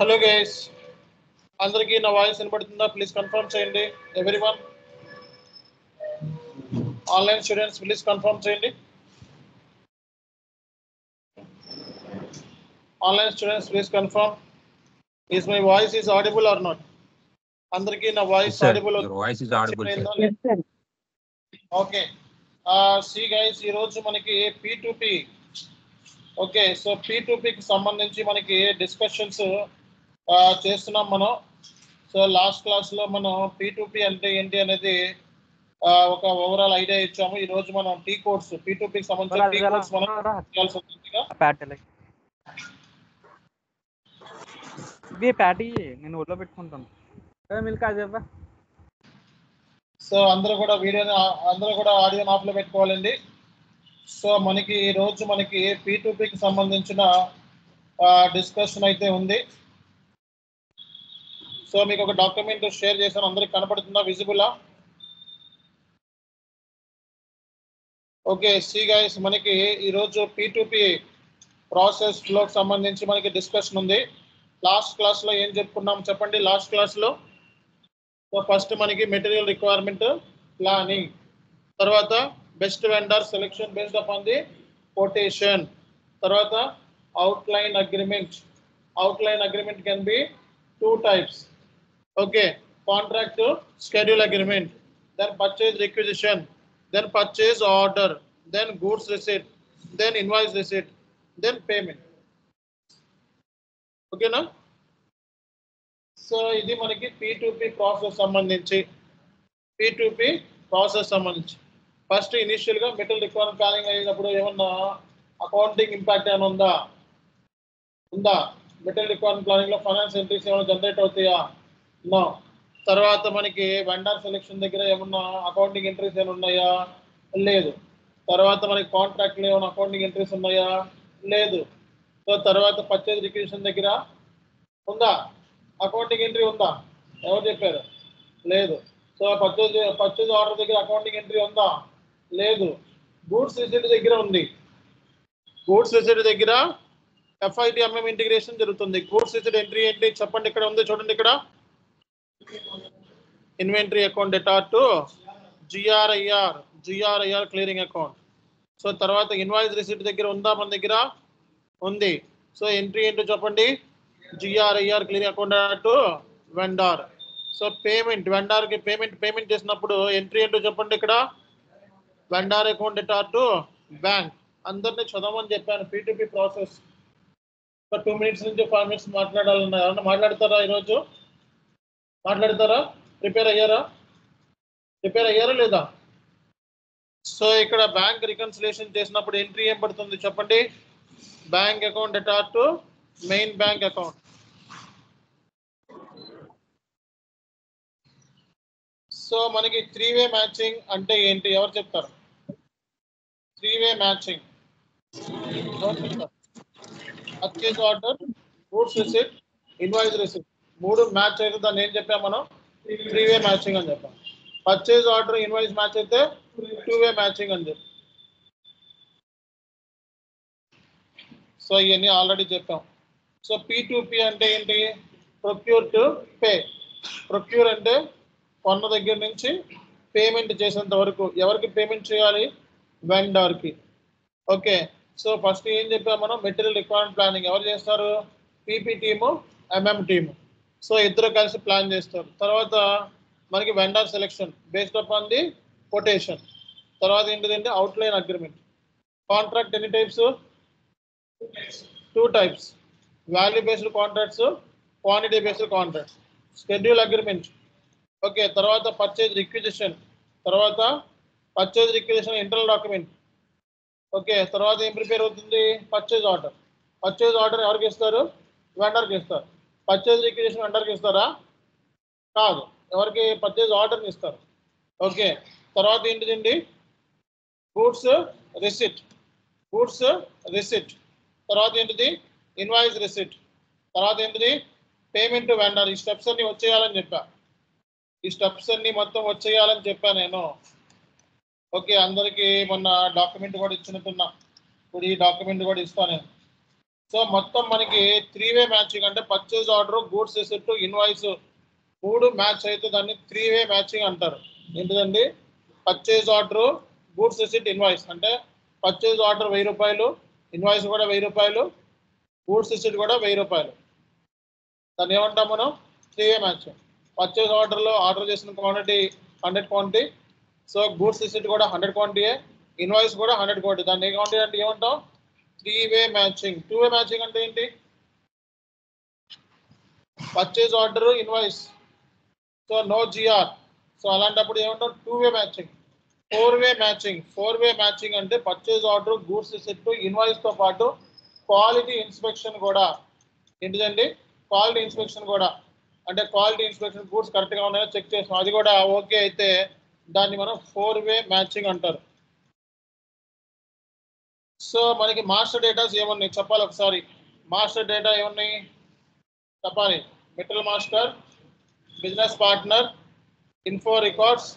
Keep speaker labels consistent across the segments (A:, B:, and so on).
A: Hello guys, అందరికీ నా voice వినపడుతుందా? ప్లీజ్ కన్ఫర్మ్ చేయండి. Everyone online students please confirm చేయండి. Online students please confirm is my voice is audible or not? అందరికీ నా voice audible? Okay. See guys, ఈ రోజు మనకి P2P. ఓకే, సో P2Pకి సంబంధించి మనకి డిస్కషన్స్ చేస్తున్నాం మనం. సో లాస్ట్ క్లాస్లో మనం P2P అంటే ఏంటి అనేది ఒక ఓవరాల్ ఐడియా ఇచ్చాము. ఈ రోజు మనం టీ కోడ్స్, P2Pకి సంబంధించిన టీ కోడ్స్ మనం చేయాల్సి ఉంటుంది.
B: నేను ఊర్లో పెట్టుకుంటాను.
A: సో అందరూ కూడా ఆడియోని ఆఫ్లో పెట్టుకోవాలండి. సో మనకి ఈ రోజు మనకి P2Pకి సంబంధించిన డిస్కషన్ అయితే ఉంది. సో మీకు ఒక డాక్యుమెంట్ షేర్ చేశాను, అందరికి కనపడుతుందా? విజిబులా? ఓకే. సి గైస్, మనకి ఈరోజు P2P ప్రాసెస్ ఫ్లోకి సంబంధించి మనకి డిస్కషన్ ఉంది. లాస్ట్ క్లాస్లో ఏం చెప్పుకున్నాం చెప్పండి? లాస్ట్ క్లాస్లో సో ఫస్ట్ మనకి మెటీరియల్ రిక్వైర్మెంట్ ప్లానింగ్, తర్వాత best vendor selection based upon the quotation, తర్వాత outline agreement. Outline agreement can be 2 types. Okay, contract to schedule agreement, then purchase requisition, then purchase order, then goods receipt, then invoice receipt, then payment. Okay na? So ఇది మనకి P2P process సంబంధించి first initial గా material requirement planning అయినప్పుడు ఏమన్నా accounting impact ఏమైనా ఉందా? Material requirement planning లో finance entries ఏమైనా జనరేట్ అవుతాయా? నో. తర్వాత మనకి వెండర్ సెలెక్షన్ దగ్గర ఏమన్నా అకౌంటింగ్ ఎంట్రీస్ ఏమైనా ఉన్నాయా? లేదు. తర్వాత మనకి కాంట్రాక్ట్లో ఏమైనా అకౌంటింగ్ ఎంట్రీస్ ఉన్నాయా? లేదు. సో తర్వాత పర్చేజ్ రిక్విజిషన్ దగ్గర ఉందా? అకౌంటింగ్ ఎంట్రీ ఉందా? ఎవరు చెప్పారు? లేదు. సో పర్చేజ్ ఆర్డర్ దగ్గర అకౌంటింగ్ ఎంట్రీ ఉందా? లేదు. గూడ్స్ రిసీట్ దగ్గర ఉంది. గూడ్స్ రిసీట్ దగ్గర FITMM ఇంటిగ్రేషన్ జరుగుతుంది. గూడ్స్ రిసీట్ ఎంట్రీ ఏంటి చెప్పండి? ఇక్కడ ఉంది చూడండి. ఇక్కడ inventory account debtor to GRIR clearing account. So తర్వాత ఇన్వాయిస్ రిసీట్ దగ్గర ఉందా? మన దగ్గర ఉంది. సో ఎంట్రీ ఏంటో చెప్పండి? GRIR clearing account to vendor. So payment, వెండార్కి పేమెంట్ చేసినప్పుడు ఎంట్రీ ఏంటో చెప్పండి? ఇక్కడ vendor account debtor to bank. అందరినీ చదవమని చెప్పాను. P2P ప్రాసెస్ 2 minutes నుంచి 5 minutes మాట్లాడాలన్నా ఎవరన్నా మాట్లాడతారా? ఈరోజు మాట్లాడతారా? ప్రిపేర్ అయ్యారా లేదా? సో ఇక్కడ బ్యాంక్ రికన్సిలేషన్ చేసినప్పుడు ఎంట్రీ ఏం పడుతుంది చెప్పండి? Bank account debtor to main bank account. So మనకి 3-way మ్యాచింగ్ అంటే ఏంటి? ఎవరు చెప్తారు? 3-way matching purchase order, goods receipt, invoice receipt 3 match అయితే దాన్ని ఏం చెప్పాం మనం? 3-way మ్యాచింగ్ అని చెప్పాం. పర్చేజ్ ఆర్డర్, ఇన్వాయిస్ మ్యాచ్ అయితే 2-way మ్యాచింగ్ అని చెప్పి. సో ఇవన్నీ ఆల్రెడీ చెప్పాం. సో P2P అంటే ఏంటి? Procure to pay. ప్రొక్యూర్ అంటే కొన్న దగ్గర నుంచి పేమెంట్ చేసేంత వరకు. ఎవరికి పేమెంట్ చేయాలి? వెండర్కి. ఓకే. సో ఫస్ట్ ఏం చెప్పాం మనం? మెటీరియల్ రిక్వైర్మెంట్ ప్లానింగ్ ఎవరు చేస్తారు? PP team, MM team. So ఇద్దరు కలిసి ప్లాన్ చేస్తారు. తర్వాత మనకి vendor selection based upon the quotation. తర్వాత ఏంటిదంటే అవుట్లైన్ అగ్రిమెంట్. కాంట్రాక్ట్ ఎన్ని types? 2 types. Value based contracts, quantity based contracts. Schedule agreement. Okay. తర్వాత పర్చేజ్ రిక్విజిషన్, తర్వాత purchase requisition internal document. Okay. తర్వాత ఏం ప్రిపేర్ అవుతుంది? Purchase order. పర్చేజ్ ఆర్డర్ ఎవరికి ఇస్తారు? వెండర్కి ఇస్తారు. పర్చేజ్ రిక్విజిషన్ వెండర్కి ఇస్తారా? కాదు. ఎవరికి? పర్చేజ్ ఆర్డర్ని ఇస్తారు. ఓకే. తర్వాత ఏంటిదండి? Goods receipt. తర్వాత ఏంటిది? Invoice receipt. తర్వాత ఏంటిది? Payment to vendor. ఈ స్టెప్స్ అన్ని వచ్చేయాలని చెప్పా. నేను. ఓకే. అందరికీ మొన్న డాక్యుమెంట్ కూడా ఇచ్చినట్టున్నా. ఇప్పుడు ఈ డాక్యుమెంట్ కూడా ఇస్తాను నేను. సో మొత్తం మనకి 3-వే మ్యాచింగ్ అంటే purchase order, goods receipt, invoice 3 match అయితే దాన్ని 3-వే మ్యాచింగ్ అంటారు. ఏంటిదండి? Purchase order, goods receipt, invoice అంటే పర్చేజ్ ఆర్డర్ 1000 రూపాయలు, ఇన్వాయిస్ కూడా 1000 రూపాయలు, గూడ్స్ రిసిప్ట్ కూడా 1000 రూపాయలు. దాన్ని ఏమంటాం మనం? 3-వే మ్యాచింగ్. పర్చేజ్ ఆర్డర్లో ఆర్డర్ చేసిన quantity 100 quantity, so goods receipt కూడా 100 క్వాంటిటీయే, ఇన్వాయిస్ కూడా 100 క్వాంటిటీ. దాన్ని ఏ క్వాంటిటీ అంటే ఏమంటాం? 3-వే మ్యాచింగ్. 2-వే మ్యాచింగ్ అంటే ఏంటి? Purchase order, invoice, so no GR, so అలాంటప్పుడు ఏమంటాం? 2-వే మ్యాచింగ్. 4-వే మ్యాచింగ్. 4-వే మ్యాచింగ్ అంటే purchase order, goods receipt, invoice తో పాటు క్వాలిటీ ఇన్స్పెక్షన్ కూడా. ఏంటిదండి? క్వాలిటీ ఇన్స్పెక్షన్ కూడా. అంటే క్వాలిటీ ఇన్స్పెక్షన్ గూడ్స్ కరెక్ట్గా ఉన్నాయో చెక్ చేస్తాం, అది కూడా ఓకే అయితే దాన్ని మనం 4-వే మ్యాచింగ్ అంటారు. సో మనకి మాస్టర్ డేటాస్ ఏమున్నాయి చెప్పాలి ఒకసారి. మాస్టర్ డేటా ఏమున్నాయి చెప్పాలి. Metal master, business partner, info records,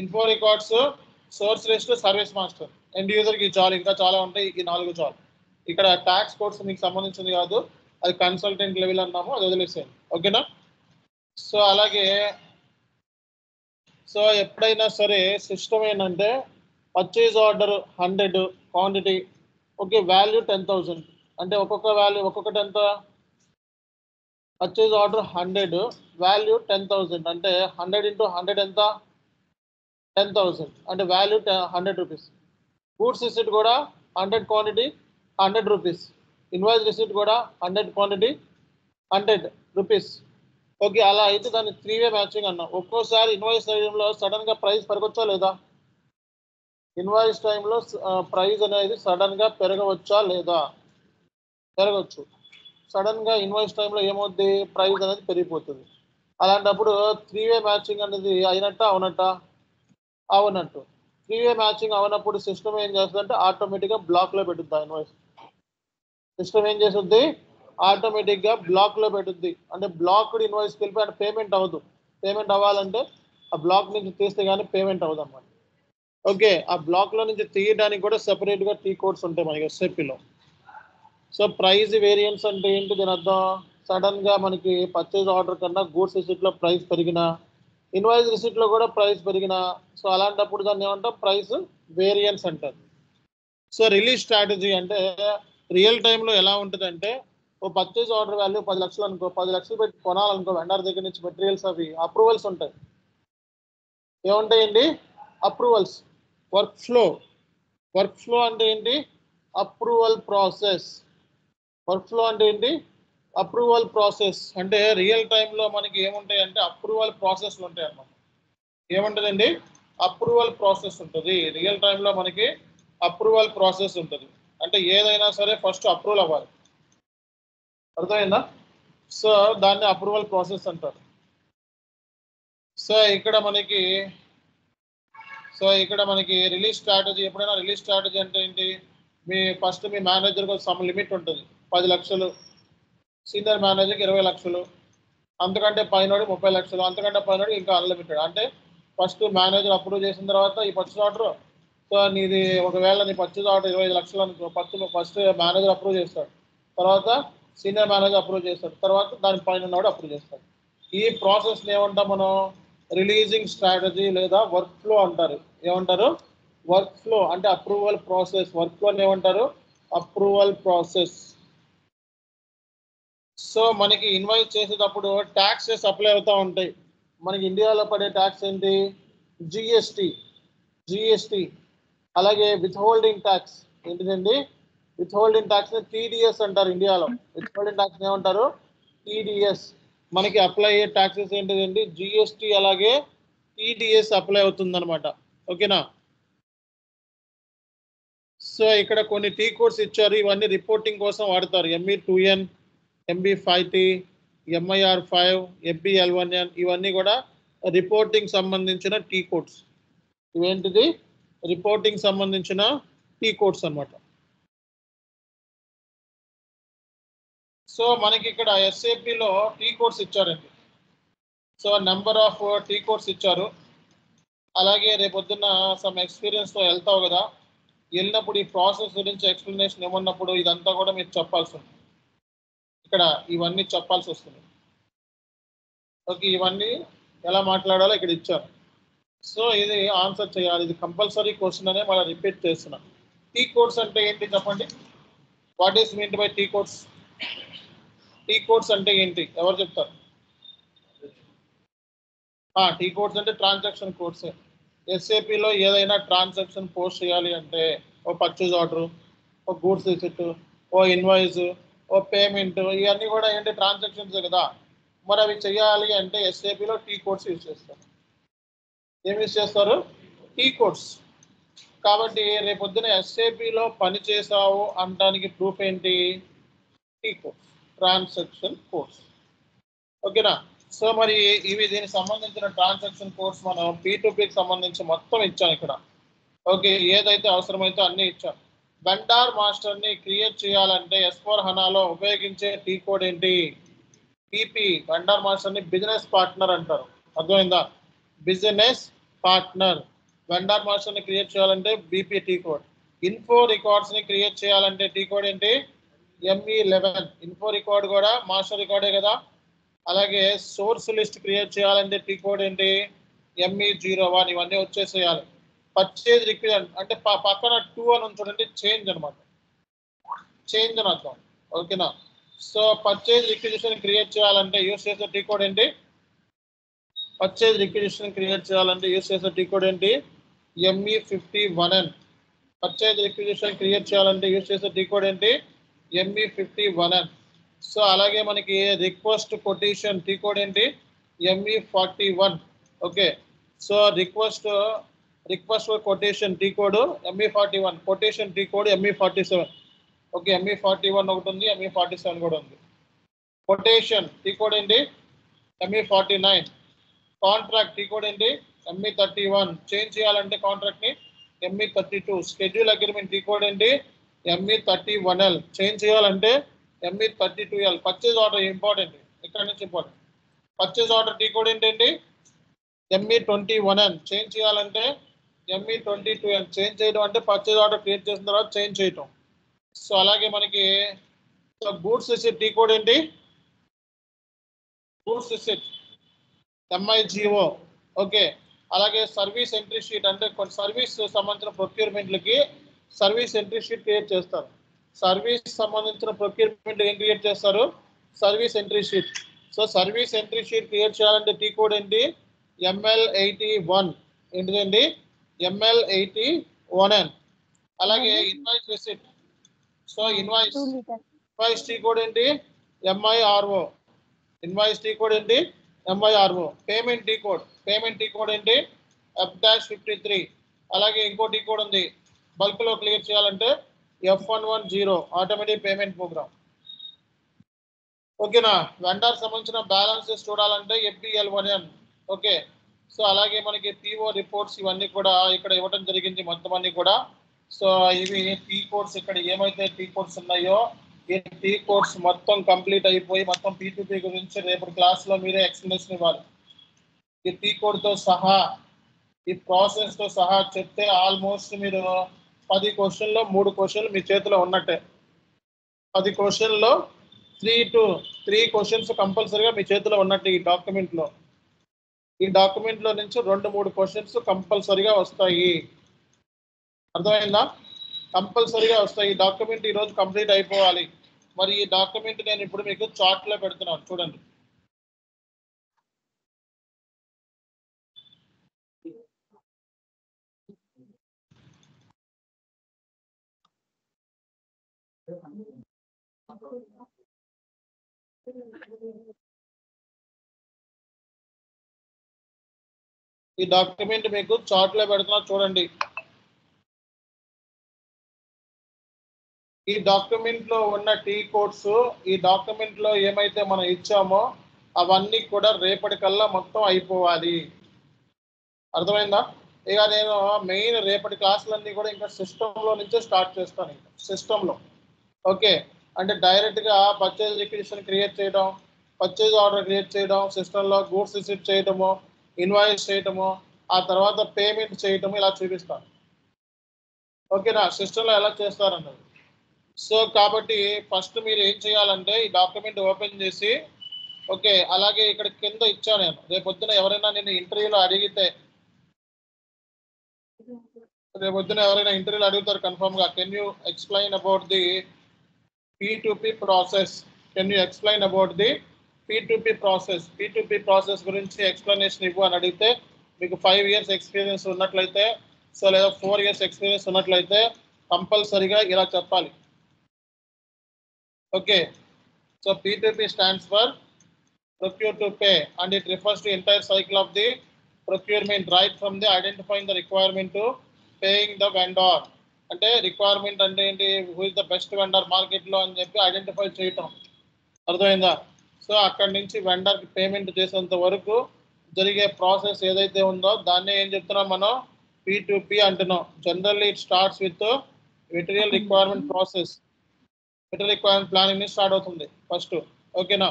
A: info records, source list, service master. End యూజర్కి చాలు, ఇంకా చాలా ఉంటాయి, ఈ 4 చాలు. ఇక్కడ ట్యాక్స్ కోర్స్ మీకు సంబంధించింది కాదు, అది కన్సల్టెంట్ లెవెల్ అన్నాము, అది వదిలేసేయండి. ఓకేనా? సో అలాగే సో ఎప్పుడైనా సరే సిస్టమ్ ఏంటంటే purchase order 100 quantity, okay, value 10,000 అంటే ఒక్కొక్క వాల్యూ ఒక్కొక్కటి ఎంత? పర్చేజ్ ఆర్డర్ 100, వాల్యూ 10,000 అంటే 100 × 100 ఎంత? 10,000 అంటే వాల్యూ 100 రూపీస్. గూడ్స్ రిసిప్ట్ కూడా 100 క్వాంటిటీ 100 రూపీస్. ఇన్వాయిస్ రిసిప్ట్ కూడా 100 క్వాంటిటీ 100 రూపీస్. ఓకే, అలా అయితే దాన్ని 3-వే మ్యాచింగ్ అన్నాం. ఒక్కోసారి ఇన్వాయిస్ టైంలో సడన్ గా ప్రైస్ పెరగవచ్చా లేదా? ఇన్వాయిస్ టైంలో ప్రైస్ అనేది సడన్ గా పెరగవచ్చా లేదా? పెరగవచ్చు. సడన్ గా ఇన్వాయిస్ టైంలో ఏమవుద్ది? ప్రైస్ అనేది పెరిగిపోతుంది. అలాంటప్పుడు 3-వే మ్యాచింగ్ అనేది అయినట్ట అవునట్ట? అవునట్టు. 3-వే మ్యాచింగ్ అవనప్పుడు సిస్టమ్ ఏం చేస్తుందంటే ఆటోమేటిక్గా బ్లాక్లో పెట్టుద్ది ఆ ఇన్వాయిస్. సిస్టమ్ ఏం చేస్తుంది? ఆటోమేటిక్గా బ్లాక్లో పెట్టుద్ది. అంటే బ్లాక్డ్ ఇన్వాయిస్కి వెళ్ళిపోయి అంటే పేమెంట్ అవ్వదు. పేమెంట్ అవ్వాలంటే ఆ బ్లాక్ నుంచి తీస్తే కానీ పేమెంట్ అవ్వదు అన్నమాట. ఓకే, ఆ బ్లాక్లో నుంచి తీయడానికి కూడా సెపరేట్గా టీ కోడ్స్ ఉంటాయి మనకి ఎస్ఏపీలో. సో ప్రైస్ వేరియన్స్ అంటే ఏంటి దీని అర్థం? సడన్గా మనకి పర్చేజ్ ఆర్డర్ కన్నా గూడ్స్ రిసిప్ట్లో ప్రైస్ పెరిగినా, ఇన్వాయిస్ రిసిప్ట్లో కూడా ప్రైస్ పెరిగినా, సో అలాంటప్పుడు దాన్ని ఏమంటాం? ప్రైస్ వేరియన్స్ అంటారు. సో రిలీజ్ స్ట్రాటజీ అంటే రియల్ టైంలో ఎలా ఉంటుందంటే ఓ పర్చేజ్ ఆర్డర్ వాల్యూ 10 లక్షలు అనుకో, 10 లక్షలు పెట్టి కొనాలనుకో, వెండర్ దగ్గర నుంచి మెటీరియల్స్ అవి అప్రూవల్స్ ఉంటాయి. ఏముంటాయండి? Approvals. Work flow. Work flow అంటే ఏంటి? Approval process. వర్క్ ఫ్లో అంటే ఏంటి? Approval process. అంటే రియల్ టైంలో మనకి ఏముంటాయి అంటే అప్రూవల్ ప్రాసెస్లు ఉంటాయి అన్నమాట. ఏముంటుందండి? అప్రూవల్ ప్రాసెస్ ఉంటుంది. రియల్ టైంలో మనకి అప్రూవల్ ప్రాసెస్ ఉంటుంది. అంటే ఏదైనా సరే ఫస్ట్ అప్రూవల్ అవ్వాలి. అర్థమైందా? సో దాన్ని అప్రూవల్ ప్రాసెస్ అంటారు. సో ఇక్కడ మనకి రిలీజ్ స్ట్రాటజీ. ఎప్పుడైనా రిలీజ్ స్ట్రాటజీ అంటే ఏంటి? ఫస్ట్ మీ మేనేజర్కి సమ్ లిమిట్ ఉంటుంది. 10 లక్షలు, సీనియర్ మేనేజర్కి 20 లక్షలు, అంతకంటే పైనోడికి 30 లక్షలు, అంతకంటే పైనోడికి ఇంకా అన్లిమిటెడ్. అంటే ఫస్ట్ మేనేజర్ అప్రూవ్ చేసిన తర్వాత ఈ పర్చేజ్ ఆర్డర్, సో నీది ఒకవేళ నీ పర్చేజ్ ఆర్డర్ 25 లక్షలు అనుకో, ఫస్ట్ మేనేజర్ అప్రూవ్ చేస్తాడు, తర్వాత సీనియర్ మేనేజర్ అప్రూవ్ చేస్తాడు, తర్వాత దాని పైన ఉన్నవాడు అప్రూవ్ చేస్తాడు. ఈ ప్రాసెస్ని ఏమంటాం మనం? రిలీజింగ్ స్ట్రాటజీ లేదా వర్క్ ఫ్లో అంటారు. ఏమంటారు? వర్క్ ఫ్లో అంటే అప్రూవల్ ప్రాసెస్. వర్క్ ఫ్లో ఏమంటారు? Approval process. సో మనకి ఇన్వాయిస్ చేసేటప్పుడు ట్యాక్సెస్ అప్లై అవుతూ ఉంటాయి. మనకి ఇండియాలో పడే ట్యాక్స్ ఏంటి? జిఎస్టీ. అలాగే విత్ హోల్డింగ్ ట్యాక్స్. ఏంటిదండి? విత్ హోల్డింగ్ ట్యాక్స్ టీడీఎస్ అంటారు ఇండియాలో. విత్ హోల్డింగ్ ట్యాక్స్ ఏమంటారు? టీడీఎస్. మనకి అప్లై అయ్యే ట్యాక్సెస్ ఏంటిదండి? జిఎస్టీ అలాగే టీడీఎస్ అప్లై అవుతుంది అనమాట. ఓకేనా? సో ఇక్కడ కొన్ని టీ కోడ్స్ ఇచ్చారు, ఇవన్నీ రిపోర్టింగ్ కోసం వాడతారు. ME2N, MB5T, MIR5, FBL1N, ఇవన్నీ కూడా రిపోర్టింగ్ సంబంధించిన టీ కోడ్స్. ఇవేంటిది? రిపోర్టింగ్ సంబంధించిన టీ కోడ్స్ అన్నమాట. సో మనకి ఇక్కడ ఎస్ఏపిలో టీ కోడ్స్ ఇచ్చారండి. So number of T codes ఇచ్చారు. అలాగే రేపొద్దున్న సమ్ ఎక్స్పీరియన్స్తో వెళ్తావు కదా, వెళ్ళినప్పుడు ఈ ప్రాసెస్ గురించి ఎక్స్ప్లెనేషన్ ఏమన్నప్పుడు ఇదంతా కూడా మీరు చెప్పాల్సి ఉంటుంది. ఇక్కడ ఇవన్నీ చెప్పాల్సి వస్తుంది. ఓకే, ఇవన్నీ ఎలా మాట్లాడాలో ఇక్కడ ఇచ్చారు. సో ఇది ఆన్సర్ చేయాలి. ఇది కంపల్సరీ క్వశ్చన్ అనే మళ్ళీ రిపీట్ చేస్తున్నాను. టీ కోడ్స్ అంటే ఏంటి చెప్పండి? What is mean by T codes? T codes అంటే ఏంటి? ఎవరు చెప్తారు? టీ కోడ్స్ అంటే ట్రాన్సాక్షన్ కోడ్స్. ఎస్ఏపిలో ఏదైనా ట్రాన్సాక్షన్ పోస్ట్ చేయాలి అంటే ఓ పర్చేజ్ ఆర్డర్, ఓ గూడ్స్ రిసిప్ట్, ఓ ఇన్వాయిస్, ఓ పేమెంట్, ఇవన్నీ కూడా ఏంటి ట్రాన్సాక్షన్స్ కదా. మరి అవి చేయాలి అంటే ఎస్ఏపిలో టీ కోడ్స్ యూజ్ చేస్తారు. ఏం యూజ్ చేస్తారు? T codes. కాబట్టి రేపొద్దున ఎస్ఏపిలో పని చేసావు అనడానికి ప్రూఫ్ ఏంటి? T codes, transaction codes. ఓకేనా? సో మరి ఇవి దీనికి సంబంధించిన ట్రాన్సాక్షన్ కోడ్స్ మనం P2Pకి సంబంధించి మొత్తం ఇచ్చాం ఇక్కడ. ఓకే, ఏదైతే అవసరమైతే అన్నీ ఇచ్చాం. వెండార్ మాస్టర్ని క్రియేట్ చేయాలంటే S/4HANAలో ఉపయోగించే టీ కోడ్ ఏంటి? పీపీ. వెండార్ మాస్టర్ని బిజినెస్ పార్ట్నర్ అంటారు. అర్థమైందా? Business partner. వెండార్ మాస్టర్ని క్రియేట్ చేయాలంటే బీపీ టీ కోడ్. ఇన్ఫో రికార్డ్స్ని క్రియేట్ చేయాలంటే టీ కోడ్ ఏంటి? ME11. ఇన్ఫో రికార్డ్ కూడా మాస్టర్ రికార్డే కదా. అలాగే సోర్స్ లిస్ట్ క్రియేట్ చేయాలంటే టీ కోడ్ ఏంటి? ME01. ఇవన్నీ వచ్చేసేయాలి. పర్చేజ్ రిక్విజన్ అంటే పక్కన 2 అని ఉంటుందండి, చేంజ్ అనమాట. చేంజ్ అని అర్థం. ఓకేనా? సో పర్చేజ్ రిక్విజిషన్ క్రియేట్ చేయాలంటే యూస్ చేసే టీ కోడ్ ఏంటి? పర్చేజ్ రిక్విజిషన్ క్రియేట్ చేయాలంటే యూస్ చేసే టీ కోడ్ ఏంటి? ME51N. పర్చేజ్ రిక్విజిషన్ క్రియేట్ చేయాలంటే యూస్ చేసే టీ కోడ్ ఏంటి? ME51N. సో అలాగే మనకి రిక్వెస్ట్ కొటేషన్ టీ కోడ్ ఏంటి? ME41. Okay, so request quotation T code ME41, quotation T code ME47. Okay, ME41 ఒకటి ఉంది, ME47 కూడా ఉంది. కొటేషన్ టీ కోడ్ ఏంటి? ME49. కాంట్రాక్ట్ టీ కోడ్ ఏంటి? ME31. చేంజ్ చేయాలంటే కాంట్రాక్ట్ ని ME32. Schedule agreement tea code ఏంటి? ME31L. చేంజ్ చేయాలంటే ME32L. పర్చేజ్ ఆర్డర్ ఇంపార్టెంట్, ఇక్కడ నుంచి important. Purchase order tea code ఏంటండి? ME21N. చేంజ్ చేయాలంటే ME22N. చేంజ్ చేయడం అంటే పర్చేజ్ ఆర్డర్ క్రియేట్ చేసిన తర్వాత చేంజ్ చేయటం. సో అలాగే మనకి గూడ్స్ రిసిప్ట్ టీ కోడ్ ఏంటి? Goods receipt MIGO. ఓకే, అలాగే సర్వీస్ ఎంట్రీ షీట్ అంటే కొన్ని సర్వీస్ సంబంధించిన ప్రొక్యూర్మెంట్లకి సర్వీస్ ఎంట్రీ షీట్ క్రియేట్ చేస్తారు. సర్వీస్ సంబంధించిన ప్రొక్యూర్మెంట్ ఏం క్రియేట్ చేస్తారు? Service entry sheet. So service entry sheet create చేయాలంటే టీ కోడ్ ఏంటి? ML81. ఏంటిదండి? ML81N. అలాగే invoice receipt. So invoice tea code ఏంటి? MIRO. ఇన్వాయిస్ టీ కోడ్ ఏంటి? MIRO. పేమెంట్ టీ కోడ్ ఏంటి? F-53. అలాగే ఇంకో టీ కోడ్ ఉంది, బల్క్ లో క్లియర్ చేయాలంటే F110, ఆటోమేటిక్ పేమెంట్ ప్రోగ్రామ్. ఓకేనా? వెండర్ సంబంధించిన బ్యాలెన్సెస్ చూడాలంటే FBL1N. ఓకే, సో అలాగే మనకి PO రిపోర్ట్స్ ఇవన్నీ కూడా ఇక్కడ ఇవ్వడం జరిగింది మొత్తం అన్ని కూడా. సో ఇవి టీ కోడ్స్, ఇక్కడ ఏమైతే టీ కోడ్స్ ఉన్నాయో ఈ టీ కోడ్స్ మొత్తం కంప్లీట్ అయిపోయి మొత్తం P2P గురించి రేపటి క్లాస్లో మీరే ఎక్స్ప్లెనేషన్ ఇవ్వాలి. ఈ టీ కోడ్తో సహా ఈ ప్రాసెస్తో సహా చెప్తే ఆల్మోస్ట్ మీరు 10 క్వశ్చన్లో 3 క్వశ్చన్లు మీ చేతిలో ఉన్నట్టే. 10 క్వశ్చన్లో 3 క్వశ్చన్స్ కంపల్సరీగా మీ చేతిలో ఉన్నట్టు ఈ డాక్యుమెంట్లో. ఈ డాక్యుమెంట్లో నుంచి 2-3 క్వశ్చన్స్ కంపల్సరీగా వస్తాయి. అర్థమైందా? కంపల్సరీగా వస్తాయి. ఈ డాక్యుమెంట్ ఈరోజు కంప్లీట్ అయిపోవాలి. మరి ఈ డాక్యుమెంట్ నేను ఇప్పుడు మీకు చార్ట్లో పెడుతున్నాను, చూడండి. ఈ డాక్యుమెంట్ మీకు చార్ట్లో పెడుతున్నా, చూడండి. ఈ డాక్యుమెంట్ లో ఉన్న టీ కోడ్స్, ఈ డాక్యుమెంట్ లో ఏమైతే మనం ఇచ్చామో అవన్నీ కూడా రేపటికల్లా మొత్తం అయిపోవాలి. అర్థమైందా? ఇక నేను మెయిన్ రేపటి క్లాసులన్నీ కూడా ఇంకా సిస్టంలో నుంచే స్టార్ట్ చేస్తాను. ఇంకా సిస్టంలో. ఓకే, అంటే డైరెక్ట్గా పర్చేజ్ రిక్విజిషన్ క్రియేట్ చేయడం, పర్చేజ్ ఆర్డర్ క్రియేట్ చేయడం, సిస్టంలో గూడ్స్ రిసీవ్ చేయడము, ఇన్వాయిస్ చేయడము, ఆ తర్వాత పేమెంట్ చేయటం ఇలా చూపిస్తాను. ఓకేనా, సిస్టంలో ఎలా చేస్తారన్నది. సో కాబట్టి ఫస్ట్ మీరు ఏం చేయాలంటే ఈ డాక్యుమెంట్ ఓపెన్ చేసి, ఓకే, అలాగే ఇక్కడ కింద ఇచ్చా నేను, రేపొద్దున ఎవరైనా నేను ఇంటర్వ్యూలో అడిగితే, రేపొద్దున ఎవరైనా ఇంటర్వ్యూలో అడుగుతారు కన్ఫర్మ్గా, can you explain about the P2P process, can you explain about the P2P process, P2P process గురించి ఎక్స్ప్లెనేషన్ ఇవ్వు అని అడిగితే, మీకు 5 years ఎక్స్పీరియన్స్ ఉన్నట్లయితే, సో లేదా 4 years ఎక్స్పీరియన్స్ ఉన్నట్లయితే కంపల్సరీగా ఇలా చెప్పాలి. Okay, so P2P stands for procure to pay and it refers to entire cycle of the procurement right from the identifying the requirement to paying the vendor. అంటే requirement అంటే ఏంటి, who is the best vendor మార్కెట్లో అని చెప్పి identify చేయటం, అర్థమైందా? So అక్కడి నుంచి వెండర్కి పేమెంట్ చేసేంత వరకు జరిగే ప్రాసెస్ ఏదైతే ఉందో దాన్నే ఏం చెప్తున్నాం మనం, P2P అంటున్నాం. Generally it starts with material requirement process, material requirement planning నుంచి స్టార్ట్ అవుతుంది ఫస్ట్. ఓకేనా,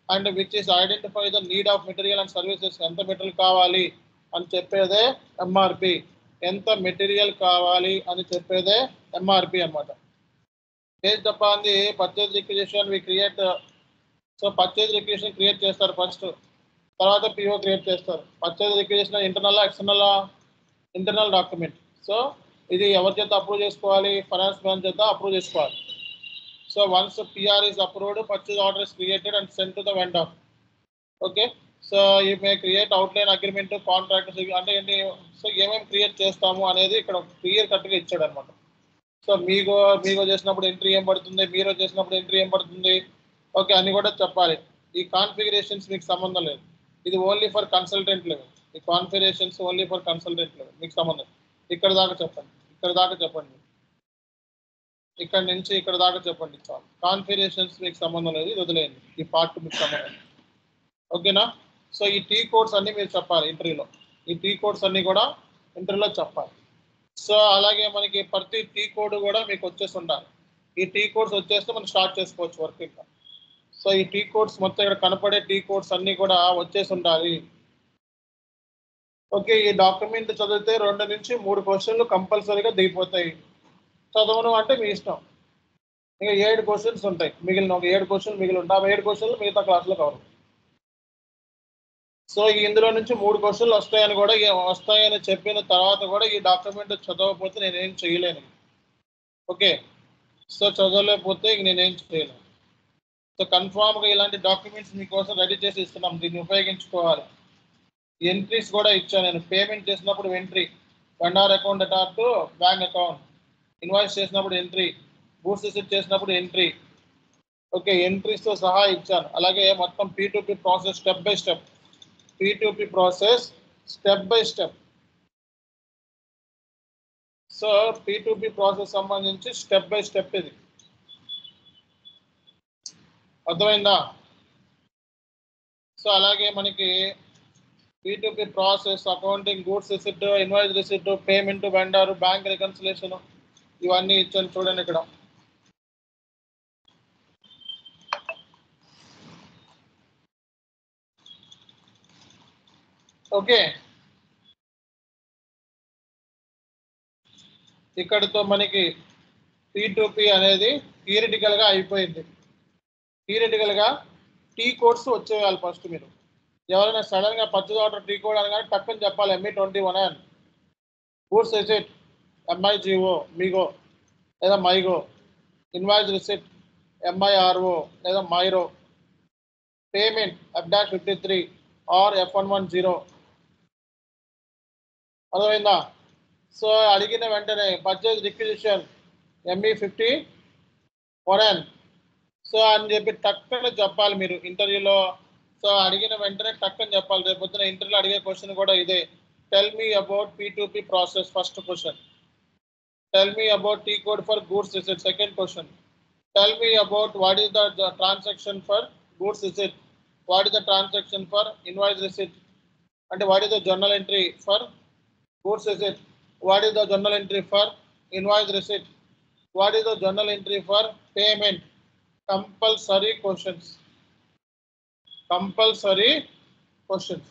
A: and which is identify the need of material and services, ఎంత మెటీరియల్ కావాలి అని చెప్పేదే ఎంఆర్పి, ఎంత మెటీరియల్ కావాలి అని చెప్పేదే ఎంఆర్పి అన్నమాట. Based upon the purchase requisition we create, so purchase requisition create చేస్తారు ఫస్ట్, తర్వాత పిఓ క్రియేట్ చేస్తారు. Purchase requisition internal external, internal document. So ఇది ఎవరి చేత అప్రూవ్ చేసుకోవాలి, ఫైనాన్స్ మ్యాన్ చేత అప్రూవ్ చేసుకోవాలి. So once PR is approved, purchase order is created and sent to the vendor. Okay, so you may create outline agreement to contract అంటే ఏంటి, so ఏమేమి create చేస్తాము అనేది ఇక్కడ క్లియర్ కట్గా ఇచ్చాడు అనమాట. సో మీగో చేసినప్పుడు ఎంట్రీ ఏం పడుతుంది, మీరు చేసినప్పుడు ఎంట్రీ ఏం పడుతుంది, ఓకే అని కూడా చెప్పాలి. ఈ కాన్ఫిగరేషన్స్ మీకు సంబంధం లేదు, ఇది ఓన్లీ ఫర్ కన్సల్టెంట్ లెవెల్. ఈ configurations only for consultant level, మీకు సంబంధం. ఇక్కడ దాకా చెప్పండి, ఇక్కడ దాకా చెప్పండి, ఇక్కడ నుంచి ఇక్కడ దాకా చెప్పండి చాలు. కాన్ఫిగరేషన్స్ మీకు సంబంధం లేదు, ఇది వదిలేయండి, ఈ పార్ట్ మీకు సంబంధం. ఓకేనా, సో ఈ టీ కోడ్స్ అన్ని మీరు చెప్పాలి ఇంటర్వ్యూలో, ఈ టీ కోడ్స్ అన్ని కూడా ఇంటర్వ్యూలో చెప్పాలి. సో అలాగే మనకి ప్రతి టీ కోడ్ కూడా మీకు వచ్చేసి ఉండాలి. ఈ టీ కోడ్స్ వచ్చేస్తే మనం స్టార్ట్ చేసుకోవచ్చు వర్క్ ఇంకా. సో ఈ టీ కోడ్స్ మొత్తం ఇక్కడ కనపడే టీ కోడ్స్ అన్ని కూడా వచ్చేసి ఉండాలి. ఓకే, ఈ డాక్యుమెంట్ చదివితే 2 నుంచి 3 క్వశ్చన్లు కంపల్సరీగా దిగిపోతాయి. చదవను అంటే మీ ఇష్టం. ఇంకా 7 క్వశ్చన్స్ ఉంటాయి, మిగిలిన ఒక 7 క్వశ్చన్లు మిగిలి ఉంటాయి. 7 క్వశ్చన్లు మిగతా క్లాస్లో కవర్. సో ఇందులో నుంచి 3 క్వశ్చన్లు వస్తాయని చెప్పిన తర్వాత కూడా ఈ డాక్యుమెంట్ చదవకపోతే నేనేం చేయలేను. ఓకే, సో చదవలేకపోతే ఇంక నేనేం చేయలేను. సో కన్ఫామ్గా ఇలాంటి డాక్యుమెంట్స్ మీకోసం రెడీ చేసి ఇస్తున్నాం, దీన్ని ఉపయోగించుకోవాలి. ఎంట్రీస్ కూడా ఇచ్చాను నేను. పేమెంట్ చేసినప్పుడు entry, vendor account attach to bank account, invoice చేసినప్పుడు ఎంట్రీ, గూడ్స్ రిసీట్ చేసినప్పుడు ఎంట్రీ. ఓకే, ఎంట్రీస్తో సహా ఇచ్చాను. అలాగే మొత్తం P2P process step by step, P2P process step by step. So P2P process సంబంధించి స్టెప్ బై స్టెప్ ఇది, అర్థమైందా? సో అలాగే మనకి P2P process accounting, goods receipt, invoice receipt, payment, vendor, bank reconciliation, ఇవన్నీ ఇచ్చాను చూడండి ఇక్కడ. ఓకే, ఇక్కడితో మనకి P2P అనేది థియరిటికల్గా అయిపోయింది. థియరిటికల్గా టీ కోడ్స్ వచ్చేయాలి ఫస్ట్. మీరు ఎవరైనా సడన్గా పర్చేజ్ ఆర్డర్ టీ కోడ్ అనగానే టక్కని చెప్పాలి, ME21N, goods receipt MIGO MIGO లేదా మైగో, ఇన్వాయిస్ రిసిట్ MIRO లేదా మైరో, పేమెంట్ F-53 ఆర్ F110. అర్థమైందా? సో అడిగిన వెంటనే పర్చేజ్ రిక్విజిషన్ ME51N సో అని చెప్పి టక్కన చెప్పాలి మీరు ఇంటర్వ్యూలో. సో అడిగిన వెంటనే టక్కని చెప్పాలి. రేపు పొద్దున ఇంటర్వ్యూలో అడిగే క్వశ్చన్ కూడా ఇదే, tell me about P2P process, first question. Tell me about T code for goods receipt, second question. Tell me about what is the transaction for goods receipt, what is the transaction for invoice receipt, అంటే what is the journal entry for goods receipt, what is the journal entry for invoice receipt, what is the journal entry for payment. Compulsory questions, compulsory questions.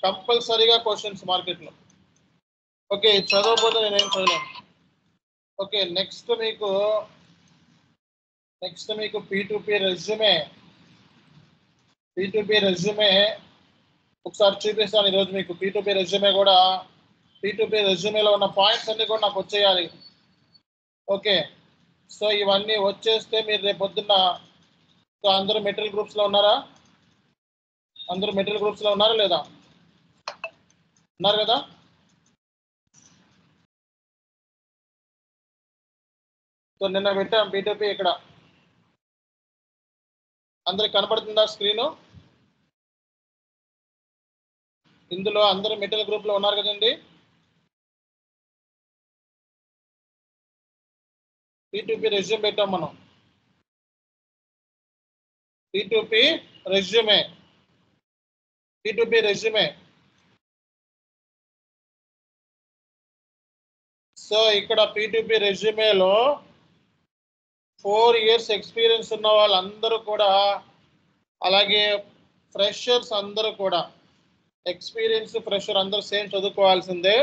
A: కంపల్సరీగా questions మార్కెట్లో. Okay, చదవకపోతే నేనేం చదవలేను. Okay, next మీకు P2P resume. P2P resume ఒకసారి చూపిస్తాను ఈరోజు మీకు. P2P resume కూడా, P2P రెజ్యూమేలో ఉన్న పాయింట్స్ అన్ని కూడా నాకు వచ్చేయాలి. ఓకే, సో ఇవన్నీ వచ్చేస్తే మీరు రేపు పొద్దున్న, సో అందరూ మెటీరియల్ గ్రూప్స్లో ఉన్నారా? అందరూ మెటీరియల్ గ్రూప్స్లో ఉన్నారా లేదా? ఉన్నారు కదా? సో నిన్న పెట్టాం P2P. ఇక్కడ అందరికి కనపడుతుందా స్క్రీను? ఇందులో అందరూ మెటీరియల్ గ్రూప్లో ఉన్నారు కదండి. P2P రెజ్యూమ్ పెట్టాం మనం. P2P resume. P2P resume. So ఇక్కడ P2P రెజ్యూమేలో 4 years ఎక్స్పీరియన్స్ ఉన్న వాళ్ళందరూ కూడా, అలాగే ఫ్రెషర్స్ అందరూ కూడా, ఎక్స్పీరియన్స్ ఫ్రెషర్ అందరూ సేమ్ చదువుకోవాల్సిందే.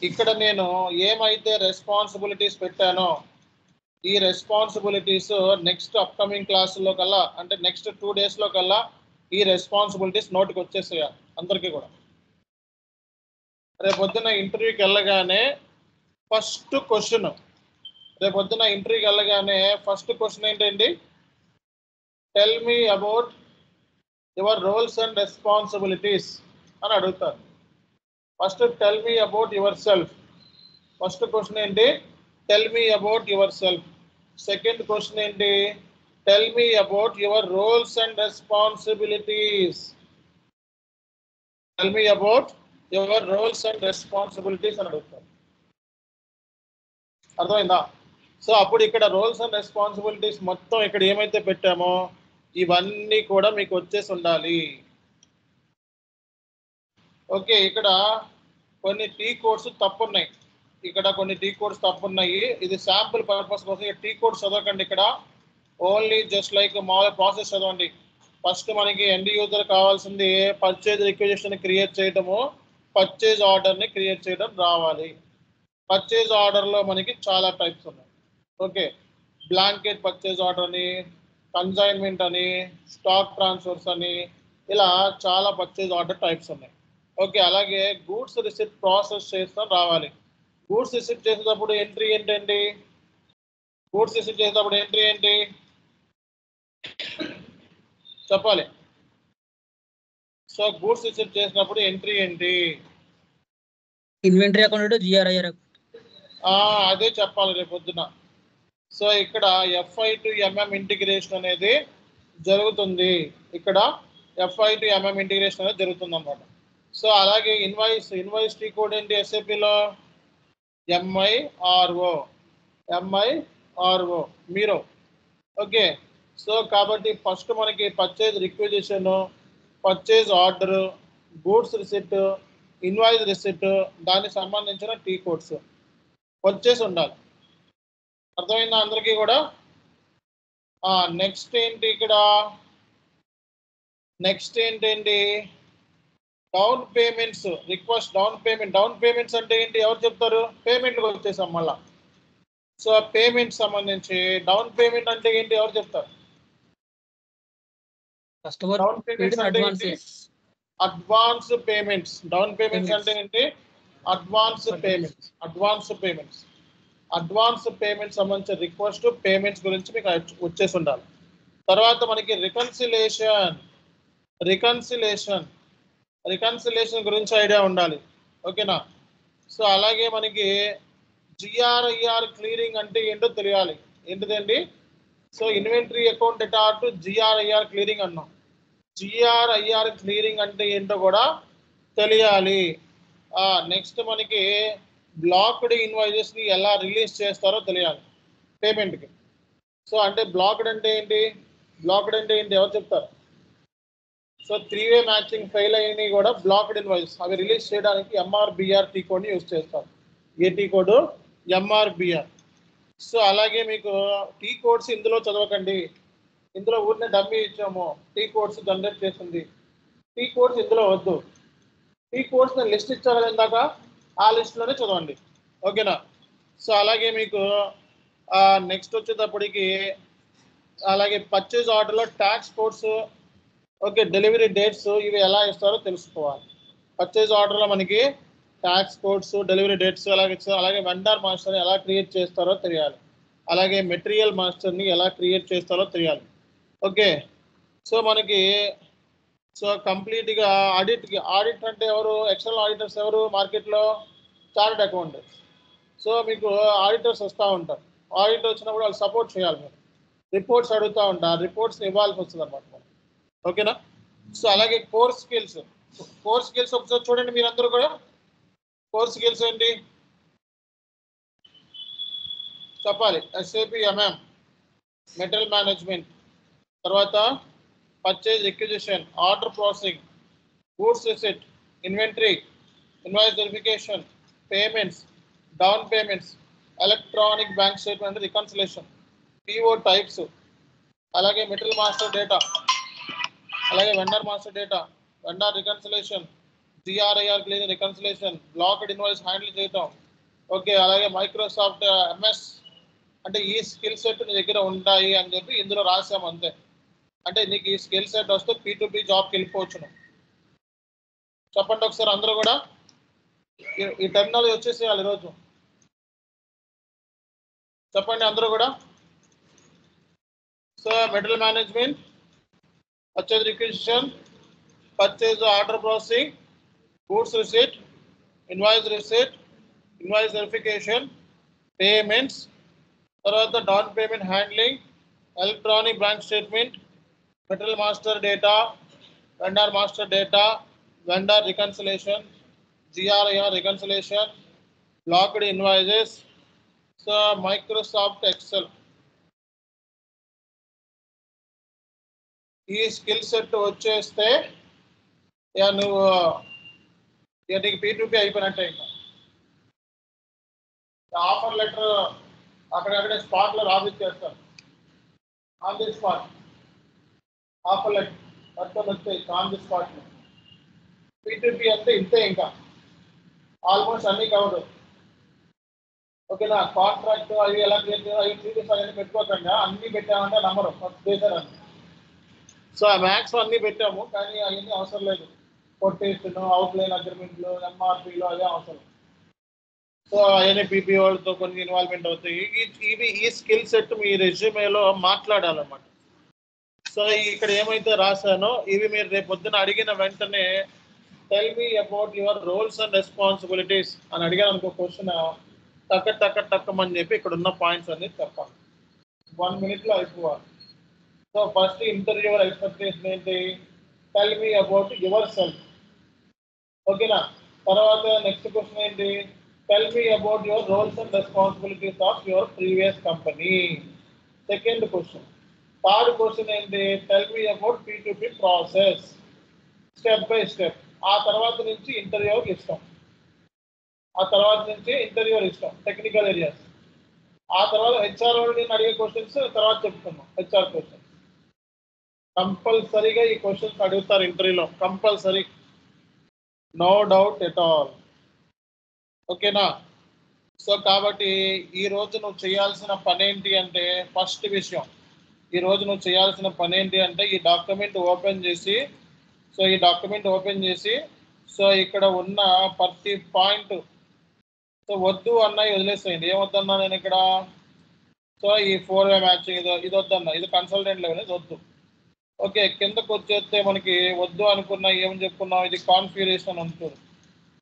A: ఇక్కడ నేను ఏమైతే రెస్పాన్సిబిలిటీస్ పెట్టానో ఈ రెస్పాన్సిబిలిటీస్ నెక్స్ట్ అప్కమింగ్ క్లాసుల్లో కల్లా, అంటే నెక్స్ట్ 2 daysలో కల్లా ఈ రెస్పాన్సిబిలిటీస్ నోటికి వచ్చేసాయి అందరికీ కూడా. రేపొద్దున ఇంటర్వ్యూకి వెళ్ళగానే ఫస్ట్ క్వశ్చన్, ఫస్ట్ క్వశ్చన్ ఏంటండి? Tell me about your roles and responsibilities అని అడుగుతారు. First tell me about yourself. First question ఏంటి? Tell me about yourself. Second question ఏంటి? Tell me about your roles and responsibilities. Tell me about your roles and responsibilities అని అడుగుతారు. అర్థమైందా? So అప్పుడు ఇక్కడ roles and responsibilities మొత్తం ఇక్కడ ఏమైతే పెట్టామో ఇవన్నీ కూడా మీకు వచ్చేసి ఉండాలి. ఓకే, ఇక్కడ కొన్ని టీ కోడ్స్ తప్పున్నాయి. ఇది శాంపుల్ పర్పస్ కోసం. టీ కోడ్స్ చదవకండి. ఇక్కడ ఓన్లీ జస్ట్ లైక్ మామూలు ప్రాసెస్ చదవండి. ఫస్ట్ మనకి ఎండ్ యూజర్ కావాల్సింది పర్చేజ్ రిక్వెజిషన్ క్రియేట్ చేయడము, పర్చేజ్ ఆర్డర్ని క్రియేట్ చేయడం రావాలి. పర్చేజ్ ఆర్డర్లో మనకి చాలా టైప్స్ ఉన్నాయి. ఓకే, బ్లాంకెట్ పర్చేజ్ ఆర్డర్ అని, కన్సైన్మెంట్ అని, స్టాక్ ట్రాన్స్ఫర్స్ అని, ఇలా చాలా పర్చేజ్ ఆర్డర్ టైప్స్ ఉన్నాయి. ఓకే, అలాగే గూడ్స్ రిసిప్ట్ ప్రాసెస్ చేస్తాం రావాలి. గూడ్స్ రిసిప్ట్ చేసేటప్పుడు ఎంట్రీ ఏంటండి? చెప్పాలి. సో గూడ్స్ రిసిప్ట్ చేసినప్పుడు ఎంట్రీ ఏంటి?
B: Inventory account, GRIR.
A: అదే చెప్పాలి రేపు పొద్దున. సో ఇక్కడ FI to MM ఇంటిగ్రేషన్ అనేది జరుగుతుంది. అన్నమాట. సో అలాగే ఇన్వాయిస్ టీ కోడ్ ఏంటి SAPలో? MIRO మీరో. ఓకే, సో కాబట్టి ఫస్ట్ మనకి purchase requisition, purchase order, goods receipt, invoice receipt, దానికి సంబంధించిన టీ కోడ్స్ వచ్చేసి ఉండాలి. అర్థమైందా అందరికీ కూడా? నెక్స్ట్ ఏంటండి? Down payments request. Down payments అంటే ఏంటి? ఎవరు చెప్తారు? పేమెంట్కి వచ్చేసాం మళ్ళా. సో పేమెంట్ సంబంధించి డౌన్ పేమెంట్ అంటే ఏంటి? ఎవరు చెప్తారు? డౌన్ పేమెంట్స్ అంటే ఏంటి? Advance payments. డౌన్ పేమెంట్స్ అంటే ఏంటి? అడ్వాన్స్ పేమెంట్స్ సంబంధించిన రిక్వెస్ట్, పేమెంట్స్ గురించి మీకు వచ్చేసి ఉండాలి. తర్వాత మనకి రికన్సిలేషన్ గురించి ఐడియా ఉండాలి. ఓకేనా? సో అలాగే మనకి GRIR క్లియరింగ్ అంటే ఏంటో తెలియాలి. ఏంటిదండి? So inventory account data to GRIR clearing అన్నాం. GRIR క్లియరింగ్ అంటే ఏంటో కూడా తెలియాలి. నెక్స్ట్ మనకి బ్లాక్డ్ ఇన్వాయిసెస్ని ఎలా రిలీజ్ చేస్తారో తెలియాలి పేమెంట్కి. సో అంటే బ్లాక్డ్ అంటే ఏంటి? ఎవరు చెప్తారు? సో 3-way మ్యాచింగ్ ఫెయిల్ అయినవి కూడా బ్లాక్డ్ ఇన్వాయిస్. అవి రిలీజ్ చేయడానికి MRBR టీ కోడ్ని యూజ్ చేస్తారు. ఏ టీ కోడ్? MRBR. సో అలాగే మీకు టీ కోడ్స్ ఇందులో చదవకండి. ఇందులో ఊరినే డమ్మీ ఇచ్చాము, టీ కోడ్స్ జనరేట్ చేస్తుంది. టీ కోడ్స్ ఇందులో వద్దు. ఈ కోర్స్ నేను లిస్ట్ ఇచ్చాను కదా ఇందాక, ఆ లిస్ట్లోనే చదవండి. ఓకేనా? సో అలాగే మీకు నెక్స్ట్ వచ్చేటప్పటికి అలాగే పర్చేజ్ ఆర్డర్లో tax codes, okay, delivery dates ఇవి ఎలా ఇస్తారో తెలుసుకోవాలి. పర్చేజ్ ఆర్డర్లో మనకి ట్యాక్స్ కోడ్స్, డెలివరీ డేట్స్ అలాగే అలాగే వెండర్ మాస్టర్ని ఎలా క్రియేట్ చేస్తారో తెలియాలి. అలాగే మెటీరియల్ మాస్టర్ని ఎలా క్రియేట్ చేస్తారో తెలియాలి. ఓకే, సో మనకి సో కంప్లీట్గా ఆడిట్ అంటే ఎవరు? ఎక్స్టర్నల్ ఆడిటర్స్ ఎవరు మార్కెట్లో? Chartered accountants. సో మీకు ఆడిటర్స్ వస్తూ ఉంటారు. ఆడిటర్ వచ్చినప్పుడు వాళ్ళు సపోర్ట్ చేయాలి. మీరు రిపోర్ట్స్ అడుగుతూ ఉంటారు, రిపోర్ట్స్ ఇవ్వాల్సి వస్తుంది అనమాట. ఓకేనా? సో అలాగే కోర్ స్కిల్స్ ఒకసారి చూడండి మీరందరూ కూడా. కోర్ స్కిల్స్ ఏంటి చెప్పాలి. ఎస్ఏపి ఎంఎం, మెటీరియల్ మేనేజ్మెంట్, తర్వాత purchase acquisition, order processing, goods receipt, inventory, invoice verification, payments, down payments, electronic bank statement reconciliation, PO types, అలాగే మెటీరియల్ మాస్టర్ డేటా, అలాగే vendor master data, vendor reconciliation, GRIR clean reconciliation, blocked invoice handle చేయటం. Okay, అలాగే Microsoft MS. అంటే ఈ skill set నీ దగ్గర ఉంటాయి అని చెప్పి ఇందులో రాసాము అంతే. అంటే నీకు ఈ స్కిల్ సెట్ వస్తే P2P జాబ్కి వెళ్ళిపోవచ్చును. చెప్పండి ఒకసారి అందరూ కూడా. ఈ టెర్మినాలజీ వచ్చేసేయాలి ఈరోజు. చెప్పండి అందరూ కూడా. So material management, purchase requisition, purchase order processing, goods receipt, invoice verification, payments, తర్వాత down payment handling, electronic bank statement, material master data, vendor master data, vendor reconciliation, GRIR reconciliation, blocked invoices, so Microsoft Excel. ఈ skill set వచ్చేస్తే నువ్వు నీకు P2P అయిపోయినట్టే. ఇంకా offer letter అక్కడక్కడే స్పాట్లో రాసిచ్చేస్తారు. On the spot offer letter మొత్తం వచ్చాయి ఆన్ ది స్పాట్లో. P2P అంటే ఇంతే, ఇంకా ఆల్మోస్ట్ అన్నీ కవర్. ఓకేనా? కాంట్రాక్ట్ అవి ఎలా క్రియేట్ చేయాలి, అవి సీరియస్ అవన్నీ పెట్టుకోకుండా అన్నీ పెట్టామంటే నమ్మరు ఫస్ట్ చేశారని. సో ఆ మ్యాక్స్ అన్నీ పెట్టాము, కానీ అవన్నీ అవసరం లేదు. కొటేషన్, అవుట్లైన్ అగ్రిమెంట్లు, MRPలు అదే అవసరం. సో అవన్నీ PPOలతో కొన్ని ఇన్వాల్వ్మెంట్ అవుతాయి. ఇవి ఈ స్కిల్ సెట్ మీ రెజ్యూమేలో మాట్లాడాలన్నమాట. సో ఇక్కడ ఏమైతే రాశానో ఇవి మీరు రేపు పొద్దున అడిగిన వెంటనే tell me about your roles and responsibilities అని అడిగాను అనుకో క్వశ్చన్, టక్కమని చెప్పి ఇక్కడ ఉన్న పాయింట్స్ అన్ని చెప్పాలి. 1 minute అయిపోవాలి. సో ఫస్ట్ ఇంటర్వ్యూవర్ ఎక్స్పెక్టేషన్ ఏంటి? Tell me about yourself. ఓకేనా? తర్వాత నెక్స్ట్ క్వశ్చన్ ఏంటి? Tell me about your roles and responsibilities of your previous company. Second question. Third question ఏంటి? Tell me about P2P process step by step. ఆ తర్వాత నుంచి ఇంటర్వ్యూకి ఇస్తాం. Technical areas. ఆ తర్వాత HR నేను అడిగే క్వశ్చన్స్ తర్వాత చెప్తున్నాం. HR క్వశ్చన్స్ కంపల్సరీగా ఈ క్వశ్చన్స్ అడుగుతారు ఇంటర్వ్యూలో, compulsory, no doubt at all. ఓకేనా? సో కాబట్టి ఈ రోజు నువ్వు చేయాల్సిన పని ఏంటి అంటే, ఫస్ట్ విషయం ఈ రోజు నువ్వు చేయాల్సిన పని ఏంటి అంటే ఈ డాక్యుమెంట్ ఓపెన్ చేసి సో ఇక్కడ ఉన్న ప్రతి పాయింట్ సో వద్దు అన్నవి వదిలేసేయండి. ఏమొద్దన్నా నేను ఇక్కడ సో ఈ 4-way మ్యాచింగ్ ఇది వద్దన్నా, ఇది కన్సల్టెంట్ లెవెల్, ఇది వద్దు. ఓకే, కిందకు వచ్చేస్తే మనకి వద్దు అనుకున్నా ఏం చెప్పుకున్నాం, ఇది కాన్ఫిగరేషన్ ఉంటుంది.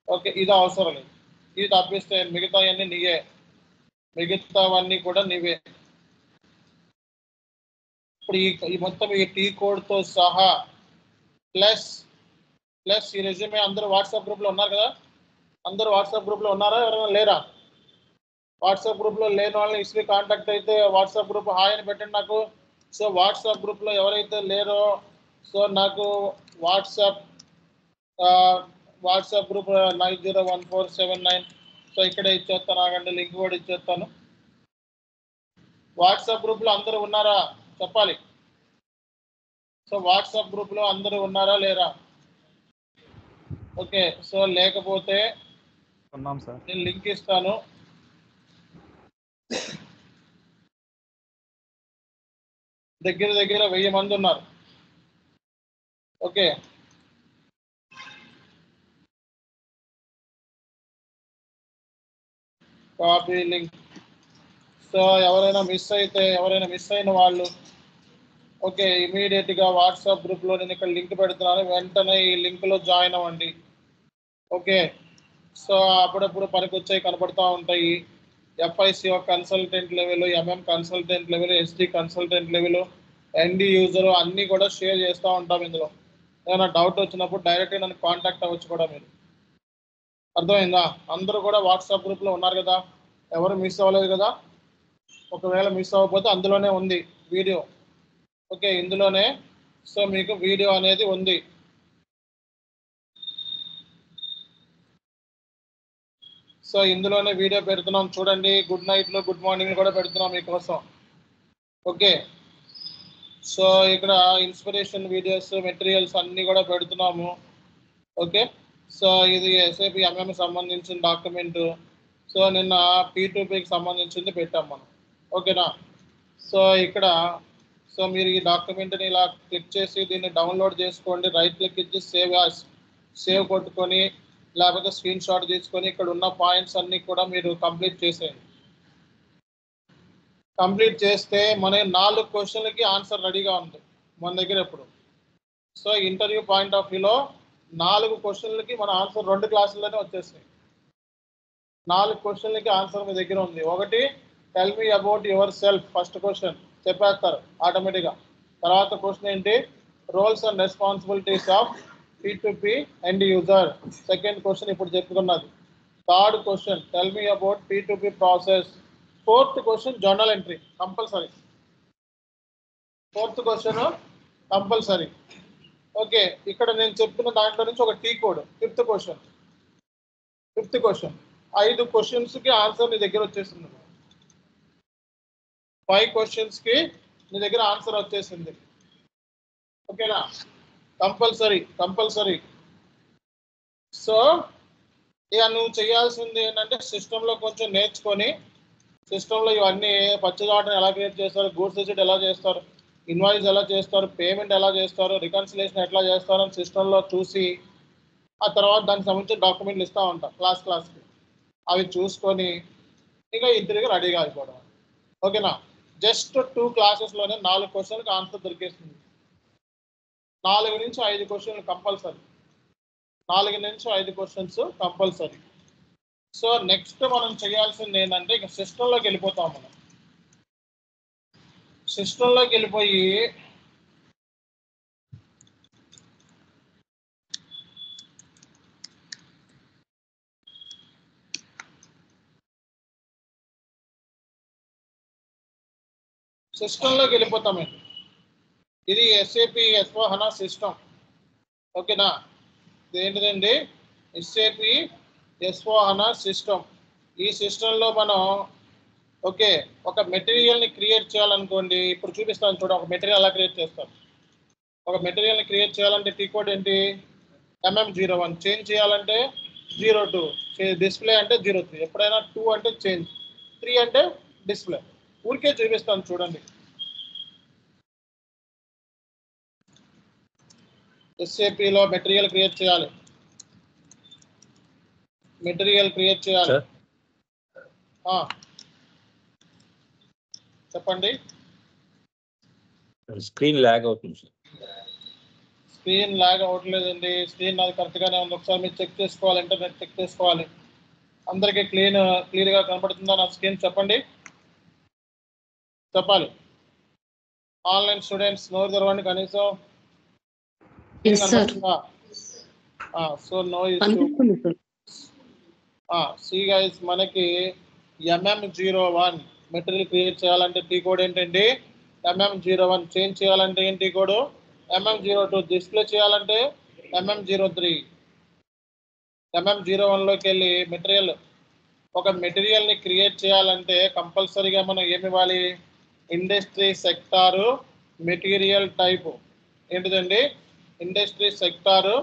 A: ఓకే, ఇది అవసరం లేదు, ఇది తప్పిస్తే మిగతావన్నీ నీవే, మిగతావన్నీ కూడా నీవే. ఇప్పుడు ఈ మొత్తం ఈ టీ కోడ్తో సహా ప్లస్ ఈ రెజ్యూమే అందరూ వాట్సాప్ గ్రూప్లో ఉన్నారు కదా? అందరూ వాట్సాప్ గ్రూప్లో ఉన్నారా? ఎవరైనా లేరా? వాట్సాప్ గ్రూప్లో లేని వాళ్ళని ఇస్వి కాంటాక్ట్ అయితే వాట్సాప్ గ్రూప్ హాయ్ అని పెట్టండి నాకు. సో వాట్సాప్ గ్రూప్లో ఎవరైతే లేరో సో నాకు వాట్సాప్ గ్రూప్ 901479 సో ఇక్కడే ఇచ్చేస్తాను, ఆగండి లింక్ కూడా ఇచ్చేస్తాను. వాట్సాప్ గ్రూప్లో అందరూ ఉన్నారా చెప్పాలి. సో వాట్సాప్ గ్రూప్లో అందరూ ఉన్నారా లేరా? ఓకే, సో లేకపోతే
B: ఉన్నాం సార్.
A: నేను లింక్ ఇస్తాను. దగ్గర 1000 మంది ఉన్నారు. Okay, copy link. సో ఎవరైనా మిస్ అయిన వాళ్ళు ఓకే, ఇమీడియట్గా వాట్సాప్ గ్రూప్లో నేను ఇక్కడ లింక్ పెడుతున్నాను, వెంటనే ఈ లింక్లో జాయిన్ అవ్వండి. ఓకే, సో అప్పుడప్పుడు పనికి వచ్చాయి కనపడుతూ ఉంటాయి. FICO consultant level, MM consultant level, SD consultant level, ND user అన్నీ కూడా షేర్ చేస్తూ ఉంటాం. ఇందులో ఏమైనా డౌట్ వచ్చినప్పుడు డైరెక్ట్గా నన్ను కాంటాక్ట్ అవ్వచ్చు కూడా మీరు. అర్థమైందా? అందరూ కూడా వాట్సాప్ గ్రూప్లో ఉన్నారు కదా, ఎవరు మిస్ అవ్వలేదు కదా. ఒకవేళ మిస్ అవ్వకపోతే అందులోనే ఉంది వీడియో. ఓకే, ఇందులోనే సో మీకు వీడియో అనేది ఉంది. సో ఇందులోనే వీడియో పెడుతున్నాం చూడండి. గుడ్ నైట్లో గుడ్ మార్నింగ్ కూడా పెడుతున్నాం మీకోసం. ఓకే, సో ఇక్కడ ఇన్స్పిరేషన్ వీడియోస్ మెటీరియల్స్ అన్నీ కూడా పెడుతున్నాము. ఓకే, సో ఇది SAP MM సంబంధించిన డాక్యుమెంట్. సో నిన్న P2Pకి సంబంధించింది పెట్టాం మనం. ఓకేనా? సో ఇక్కడ సో మీరు ఈ డాక్యుమెంట్ని ఇలా క్లిక్ చేసి దీన్ని డౌన్లోడ్ చేసుకోండి. రైట్ క్లిక్ ఇచ్చి సేవ్ కొట్టుకొని లేకపోతే స్క్రీన్ షాట్ తీసుకొని ఇక్కడ ఉన్న పాయింట్స్ అన్నీ కూడా మీరు కంప్లీట్ చేసేయండి. కంప్లీట్ చేస్తే మన 4 క్వశ్చన్లకి ఆన్సర్ రెడీగా ఉంది మన దగ్గర ఎప్పుడు. సో ఇంటర్వ్యూ పాయింట్ ఆఫ్ వ్యూలో 4 క్వశ్చన్లకి మన ఆన్సర్ 2 క్లాసుల్లోనే వచ్చేస్తాయి. 4 క్వశ్చన్లకి ఆన్సర్ మీ దగ్గర ఉంది. ఒకటి, tell me about yourself, first question చెప్పేస్తారు ఆటోమేటిక్గా. తర్వాత క్వశ్చన్ ఏంటి, roles and responsibilities of P2P end user, second question ఇప్పుడు చెప్పుకున్నది. Third question, tell me about P2P process. Fourth question journal entry compulsory. Fourth question compulsory. Okay, ఇక్కడ నేను చెప్తున్న దాంట్లో నుంచి ఒక టీ కోడ్. ఫిఫ్త్ క్వశ్చన్ 5 క్వశ్చన్స్కి ఆన్సర్ నీ దగ్గర వచ్చేసింది. 5 క్వశ్చన్స్కి నీ దగ్గర ఆన్సర్ వచ్చేసింది. ఓకేనా? కంపల్సరీ. సో ఇక నువ్వు చేయాల్సింది ఏంటంటే సిస్టంలో కొంచెం నేర్చుకొని, సిస్టంలో ఇవన్నీ పర్చేజ్ ఆర్డర్ ఎలా క్రియేట్ చేస్తారు, గూడ్స్ రిసిప్ట్ ఎలా చేస్తారు, ఇన్వాయిస్ ఎలా చేస్తారు, పేమెంట్ ఎలా చేస్తారు, రికన్సిలేషన్ ఎట్లా చేస్తారు అని సిస్టంలో చూసి ఆ తర్వాత దానికి సంబంధించిన డాక్యుమెంట్లు ఇస్తూ ఉంటాం క్లాస్కి. అవి చూసుకొని ఇక ఇంటర్వ్యూకి రెడీగా అయిపోవడం. ఓకేనా? Just 2 క్లాసెస్లోనే 4 క్వశ్చన్లకు answer దొరికేస్తుంది. 4 నుంచి 5 క్వశ్చన్లు కంపల్సరీ. 4 నుంచి 5 క్వశ్చన్స్ కంపల్సరీ. సో నెక్స్ట్ మనం చేయాల్సింది ఏంటంటే ఇక సిస్టంలోకి వెళ్ళిపోతాం. మనం సిస్టంలోకి వెళ్ళిపోయి వెళ్ళిపోతామండి. ఇది SAP S/4HANA సిస్టమ్. ఓకేనా? ఏంటిదండి? SAP S/4HANA system. ఈ సిస్టంలో మనం ఓకే ఒక మెటీరియల్ని క్రియేట్ చేయాలనుకోండి. ఇప్పుడు చూపిస్తాను చూడ, ఒక మెటీరియల్ ఎలా క్రియేట్ చేస్తాం. ఒక మెటీరియల్ని క్రియేట్ చేయాలంటే టీ కోడ్ ఏంటి, MM01. చేంజ్ చేయాలంటే 02. డిస్ప్లే అంటే 03. ఎప్పుడైనా 2 అంటే చేంజ్, 3 అంటే డిస్ప్లే. ఊరికే చూపిస్తాను చూడండి. SAPలో మెటీరియల్ క్రియేట్ చేయాలి. చెప్పండి.
C: స్క్రీన్ లాగ్ అవుతుంది సార్.
A: స్క్రీన్ లాగ్ అవ్వట్లేదండి. స్క్రీన్ నాది కరెక్ట్గానే ఉంది. ఒకసారి మీరు చెక్ చేసుకోవాలి, ఇంటర్నెట్ చెక్ చేసుకోవాలి. అందరికీ క్లియర్గా కనపడుతుందా నా స్క్రీన్? చెప్పండి, చెప్పాలి. ఆన్లైన్ స్టూడెంట్స్ నోరు తెరవండి కనీసం. So no issue. See guys, మనకి MM01 మెటీరియల్ క్రియేట్ చేయాలంటే టీ కోడ్ ఏంటండి, MM01. చేంజ్ చేయాలంటే ఏంటి కోడ్, MM02. డిస్ప్లే చేయాలంటే MM03. MM01లోకి వెళ్ళి ఒక మెటీరియల్ని క్రియేట్ చేయాలంటే కంపల్సరీగా మనం ఏమి ఇవ్వాలి, ఇండస్ట్రీ సెక్టారు మెటీరియల్ టైపు. ఏంటిదండి? Industry sector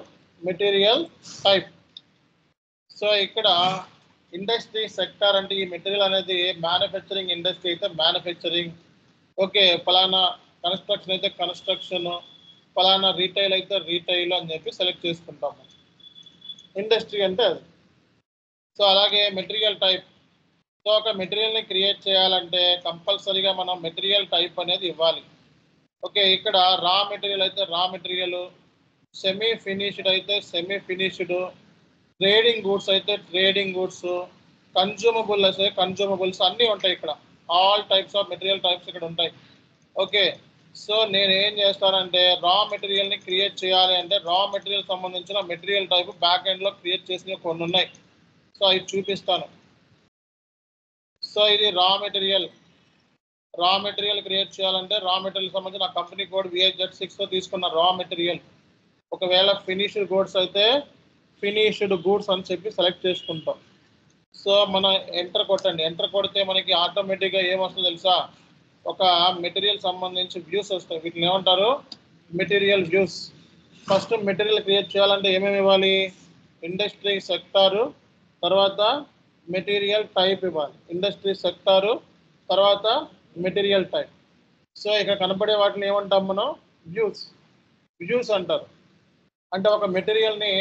A: material type. So ఇక్కడ ఇండస్ట్రీ సెక్టార్ అంటే ఈ మెటీరియల్ అనేది మ్యానుఫ్యాక్చరింగ్ ఇండస్ట్రీ అయితే మ్యానుఫ్యాక్చరింగ్, ఓకే ఫలానా కన్స్ట్రక్షన్ అయితే కన్స్ట్రక్షన్, ఫలానా రీటైల్ అయితే రీటైల్ అని చెప్పి సెలెక్ట్ చేసుకుంటాము. ఇండస్ట్రీ అంటే అది. సో అలాగే మెటీరియల్ టైప్. సో ఒక మెటీరియల్ని క్రియేట్ చేయాలంటే కంపల్సరీగా మనం మెటీరియల్ టైప్ అనేది ఇవ్వాలి. ఓకే ఇక్కడ రా మెటీరియల్ అయితే రా మెటీరియల్, సెమీ ఫినిష్డ్ అయితే సెమీ ఫినిష్డ్, ట్రేడింగ్ గూడ్స్ అయితే ట్రేడింగ్ గూడ్స్, కన్జ్యూమబుల్ అయితే కన్జ్యూమబుల్స్ అన్నీ ఉంటాయి ఇక్కడ. All types of material types ఇక్కడ ఉంటాయి. ఓకే సో నేను ఏం చేస్తానంటే రా మెటీరియల్ని క్రియేట్ చేయాలి అంటే రా మెటీరియల్ సంబంధించిన మెటీరియల్ టైప్ బ్యాక్ ఎండ్లో క్రియేట్ చేసినవి కొన్ని ఉన్నాయి. సో అవి చూపిస్తాను. సో ఇది raw material. Raw material create చేయాలంటే రా మెటీరియల్ సంబంధించిన కంపెనీ కోడ్ VHZ6తో తీసుకున్న రా మెటీరియల్. ఒకవేళ ఫినిష్డ్ గూడ్స్ అయితే ఫినిష్డ్ గూడ్స్ అని చెప్పి సెలెక్ట్ చేసుకుంటాం. సో మనం ఎంటర్ కొట్టండి. ఎంటర్ కొడితే మనకి ఆటోమేటిక్గా ఏమొస్తుందో తెలుసా, ఒక మెటీరియల్ సంబంధించి వ్యూస్ వస్తాయి. వీటిని ఏమంటారు, material views. First material create చేయాలంటే ఏమేమి ఇవ్వాలి, ఇండస్ట్రీ సెక్టారు, తర్వాత మెటీరియల్ టైప్ ఇవ్వాలి. ఇండస్ట్రీ సెక్టారు తర్వాత మెటీరియల్ టైప్. సో ఇక్కడ కనపడే వాటిని ఏమంటాం మనం, వ్యూస్. వ్యూస్ అంటారు. అంటే ఒక మెటీరియల్ని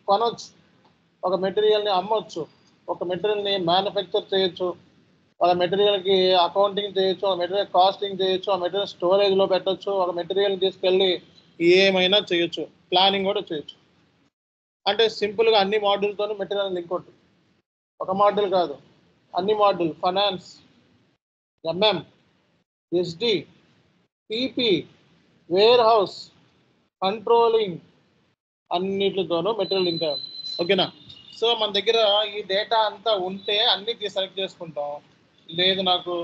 A: కొనవచ్చు, ఒక మెటీరియల్ని అమ్మవచ్చు, ఒక మెటీరియల్ని మ్యానుఫ్యాక్చర్ చేయొచ్చు, ఒక మెటీరియల్కి అకౌంటింగ్ చేయొచ్చు, ఒక మెటీరియల్ కాస్టింగ్ చేయొచ్చు, ఆ మెటీరియల్ స్టోరేజ్లో పెట్టచ్చు, ఒక మెటీరియల్ తీసుకెళ్ళి ఏమైనా చేయొచ్చు, ప్లానింగ్ కూడా చేయొచ్చు. అంటే సింపుల్గా అన్ని మాడ్యూల్తోనూ మెటీరియల్ లింక్ ఉంటుంది. ఒక మాడ్యూల్ కాదు, అన్ని module, finance, MM, SD, PP, warehouse, controlling, అన్నిటితోనూ మెటీరియల్ లింక్ అయ్యి. ఓకేనా. సో మన దగ్గర ఈ డేటా అంతా ఉంటే అన్ని సెలెక్ట్ చేసుకుంటాం. లేదు నాకు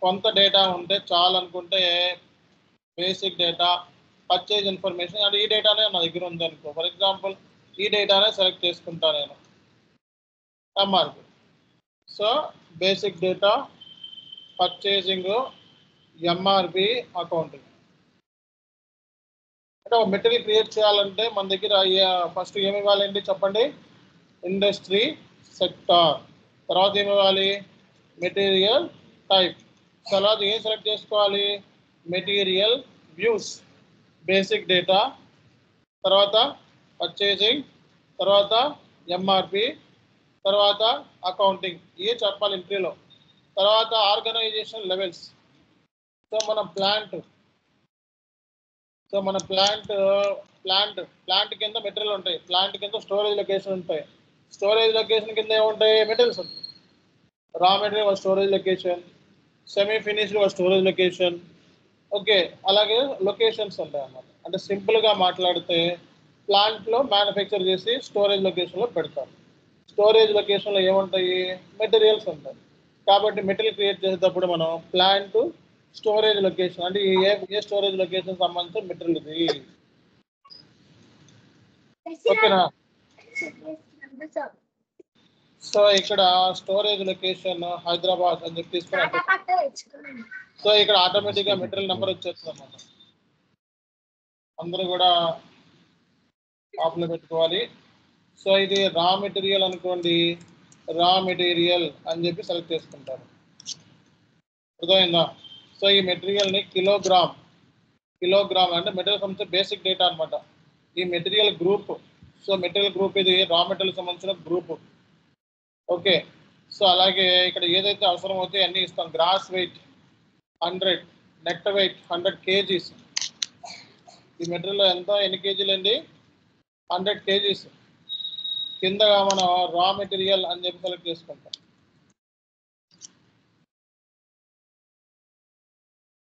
A: కొంత డేటా ఉంటే చాలు అనుకుంటే బేసిక్ డేటా, పర్చేజ్ ఇన్ఫర్మేషన్ అంటే ఈ డేటానే నా దగ్గర ఉంది అనుకో. ఫర్ ఎగ్జాంపుల్ ఈ డేటానే సెలెక్ట్ చేసుకుంటా నేను MRP. So basic data, purchasing, MRP, accounting. అంటే ఒక మెటీరియల్ క్రియేట్ చేయాలంటే మన దగ్గర ఫస్ట్ ఏమి ఇవ్వాలండి చెప్పండి, ఇండస్ట్రీ సెక్టార్, తర్వాత ఏమి ఇవ్వాలి, మెటీరియల్ టైప్, తర్వాత ఏం సెలెక్ట్ చేసుకోవాలి, మెటీరియల్ వ్యూస్, బేసిక్ డేటా, తర్వాత పర్చేజింగ్, తర్వాత MRP, తర్వాత అకౌంటింగ్. ఏ చెప్పాలి ఎంట్రీలో. తర్వాత ఆర్గనైజేషన్ లెవెల్స్. సో మన ప్లాంట్ కింద మెటీరియల్ ఉంటాయి, ప్లాంట్ కింద స్టోరేజ్ లొకేషన్ ఉంటాయి, స్టోరేజ్ లొకేషన్ కింద ఏముంటాయి, మెటీరియల్స్ ఉంటాయి. Raw material storage location, semi finished storage location. Okay అలాగే లొకేషన్స్ ఉంటాయి అన్నమాట. అంటే సింపుల్గా మాట్లాడితే ప్లాంట్లో మ్యానుఫ్యాక్చర్ చేసి స్టోరేజ్ లొకేషన్లో పెడతారు. స్టోరేజ్ లొకేషన్లో ఏముంటాయి, మెటీరియల్స్ ఉంటాయి. కాబట్టి మెటీరియల్ క్రియేట్ చేసేటప్పుడు మనం ప్లాంట్ స్టోరేజ్ లొకేషన్ అంటే ఏ స్టోరేజ్ లొకేషన్ సంబంధించిన మెటీరియల్ ఇది. ఓకేనా. సో ఇక్కడ స్టోరేజ్ లొకేషన్ హైదరాబాద్ అని చెప్పి తీసుకుని సో ఇక్కడ ఆటోమేటిక్గా మెటీరియల్ నెంబర్ వచ్చేస్తుంది అన్నమాట. అందరూ కూడా ఆఫ్లో పెట్టుకోవాలి. సో ఇది రా మెటీరియల్ అనుకోండి, రా మెటీరియల్ అని చెప్పి సెలెక్ట్ చేసుకుంటారు. అర్థమైందా. సో ఈ మెటీరియల్ని కిలోగ్రామ్ అంటే మెటీరియల్ సంబంధించిన బేసిక్ డేటా అనమాట. ఈ material group. So material group ఇది రా మెటీరియల్ సంబంధించిన గ్రూప్. ఓకే సో అలాగే ఇక్కడ ఏదైతే అవసరం అవుతాయి అన్నీ ఇస్తాం. Gross weight 100, net weight 100 kgs. ఈ మెటీరియల్ ఎంత, ఎన్ని కేజీలు అండి, 100 kgs. కిందగా మనం రా మెటీరియల్ అని చెప్పి సెలెక్ట్ చేసుకుంటాం.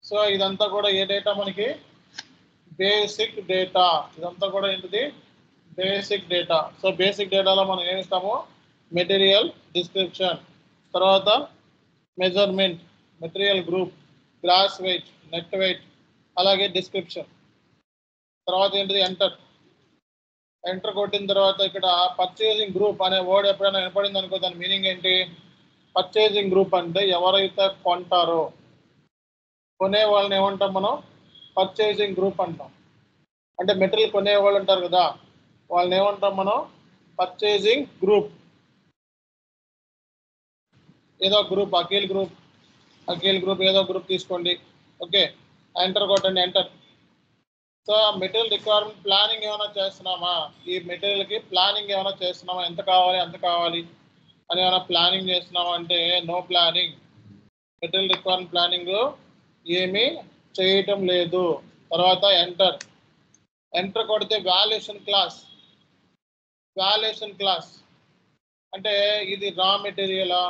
A: సో ఇదంతా కూడా ఏ డేటా మనకి, బేసిక్ డేటా. ఇదంతా కూడా ఏంటిది, బేసిక్ డేటా. సో బేసిక్ డేటాలో మనం ఏమి ఇస్తాము, మెటీరియల్ డిస్క్రిప్షన్, తర్వాత measurement, material group, gross weight, net weight, అలాగే డిస్క్రిప్షన్. తర్వాత ఏంటిది, ఎంటర్ కొట్టిన తర్వాత ఇక్కడ పర్చేజింగ్ గ్రూప్ అనే వర్డ్ ఎప్పుడైనా వినపడింది అనుకో, దాని మీనింగ్ ఏంటి, పర్చేజింగ్ గ్రూప్ అంటే ఎవరైతే కొంటారో, కొనే వాళ్ళని ఏమంటాం మనం, పర్చేజింగ్ గ్రూప్ అంటాం. అంటే మెటీరియల్ కొనే వాళ్ళు ఉంటారు కదా, వాళ్ళని ఏమంటాం మనం? Purchasing group. ఏదో గ్రూప్, అఖిల్ గ్రూప్ ఏదో గ్రూప్ తీసుకోండి. ఓకే, ఎంటర్ కొట్టండి, enter. So material requirement planning ఏమైనా చేస్తున్నామా? ఈ మెటీరియల్కి ప్లానింగ్ ఏమైనా చేస్తున్నామా? ఎంత కావాలి అంత కావాలి అని ఏమైనా ప్లానింగ్ చేస్తున్నామా అంటే no planning. Material requirement planning ఏమీ చేయటం లేదు. తర్వాత ఎంటర్. ఎంటర్ కొడితే వాల్యుయేషన్ క్లాస్ అంటే ఇది రా మెటీరియలా,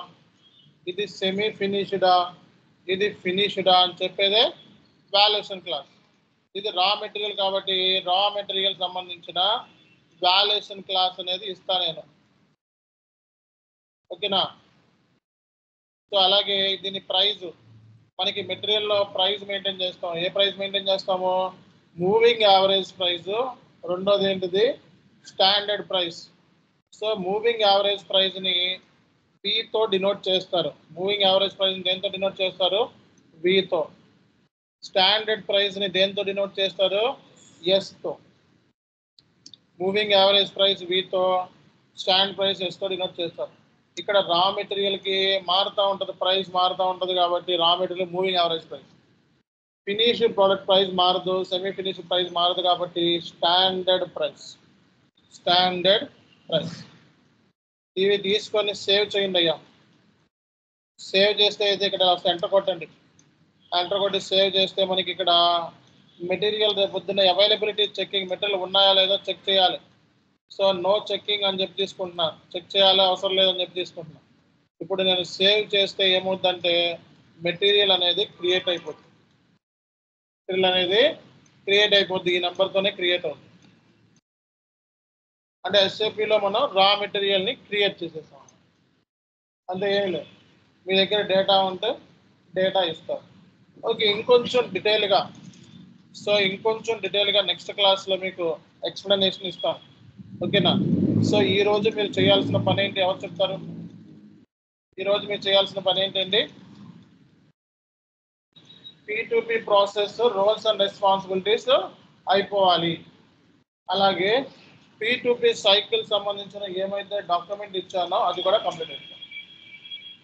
A: ఇది సెమీ ఫినిష్డా, ఇది ఫినిష్డా అని చెప్పేదే వాల్యుయేషన్ క్లాస్. ఇది రా మెటీరియల్ కాబట్టి రా మెటీరియల్ సంబంధించిన వాల్యుయేషన్ క్లాస్ అనేది ఇస్తా నేను. ఓకేనా? సో అలాగే దీని ప్రైజ్, మనకి మెటీరియల్లో ప్రైస్ మెయింటైన్ చేస్తాం. ఏ ప్రైస్ మెయింటైన్ చేస్తాము? Moving average price. రెండోది ఏంటిది? Standard price. So moving average ప్రైస్ని వీతో డినోట్ చేస్తారు. మూవింగ్ యావరేజ్ ప్రైస్ని దేంతో డినోట్ చేస్తారు? వీతో. స్టాండర్డ్ ప్రైస్ని దేంతో డినోట్ చేస్తారు? ఎస్తో. మూవింగ్ యావరేజ్ ప్రైస్ వీతో, స్టాండ్ ప్రైస్ ఎస్తో డినోట్ చేస్తారు. ఇక్కడ రా మెటీరియల్కి మారుతూ ఉంటుంది, ప్రైస్ మారుతూ ఉంటుంది కాబట్టి raw material moving average price. Finished product price మారదు, సెమీ ఫినిష్డ్ ప్రైస్ మారదు కాబట్టి స్టాండర్డ్ ప్రైస్. ఇవి తీసుకొని సేవ్ చేయండి అయ్యా. సేవ్ చేస్తే అయితే ఇక్కడ ఎంటర్ కొట్టండి. ఎంటర్ కొట్టి సేవ్ చేస్తే మనకి ఇక్కడ మెటీరియల్ రేపు పొద్దున్న అవైలబిలిటీ చెక్కింగ్, మెటీరియల్ ఉన్నాయా లేదో చెక్ చేయాలి. సో నో చెక్కింగ్ అని చెప్పి తీసుకుంటున్నాను. చెక్ చేయాలి అవసరం లేదని చెప్పి తీసుకుంటున్నాను. ఇప్పుడు నేను సేవ్ చేస్తే ఏమవుతుందంటే మెటీరియల్ అనేది క్రియేట్ అయిపోతుంది. ఈ నెంబర్తోనే క్రియేట్ అవుతుంది. అంటే ఎస్ఏపిలో మనం రా మెటీరియల్ని క్రియేట్ చేసేసాం. అంతే, ఏమి లేదు. మీ దగ్గర డేటా ఉంటే డేటా ఇస్తారు. ఓకే, ఇంకొంచెం డీటెయిల్గా నెక్స్ట్ క్లాస్లో మీకు ఎక్స్ప్లెనేషన్ ఇస్తాను. ఓకేనా? సో ఈరోజు మీరు చేయాల్సిన పని ఏంటి? ఎవరు చెప్తారు? ఈరోజు మీరు చేయాల్సిన పని ఏంటండి? P2P process roles and responsibilities అయిపోవాలి. అలాగే P2P సైకిల్ సంబంధించిన ఏమైతే డాక్యుమెంట్ ఇచ్చానో అది కూడా కంప్లీట్ అయిపోయింది.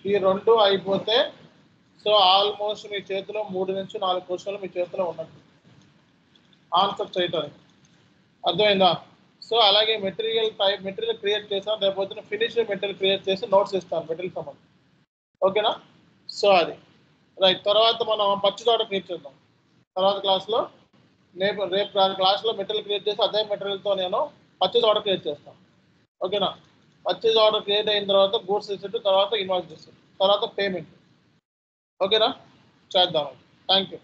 A: ఈ రెండు అయిపోతే సో ఆల్మోస్ట్ మీ చేతిలో 3 నుంచి 4 క్వశ్చన్లు మీ చేతిలో ఉన్నట్టు ఆన్సర్ చేయటానికి. అర్థమైందా? సో అలాగే మెటీరియల్ క్రియేట్ చేసాను, రేపు ఫినిష్డ్ మెటీరియల్ క్రియేట్ చేసి నోట్స్ ఇస్తాను మెటీరియల్ సంబంధించి. ఓకేనా? సో అది రైట్. తర్వాత మనం పచ్చి తోట క్రియేట్ చేద్దాం తర్వాత క్లాస్లో. రేపు క్లాస్లో మెటీరియల్ క్రియేట్ చేసి అదే మెటీరియల్తో నేను పచ్చి తోట క్రియేట్ చేస్తాను. ఓకేనా? పచ్చి తోట క్రియేట్ అయిన తర్వాత గూడ్స్ రిసిప్ట్, తర్వాత ఇన్వాయిస్ రిసిప్ట్, తర్వాత పేమెంట్. ఓకేనా? చేద్దాం. Thank you.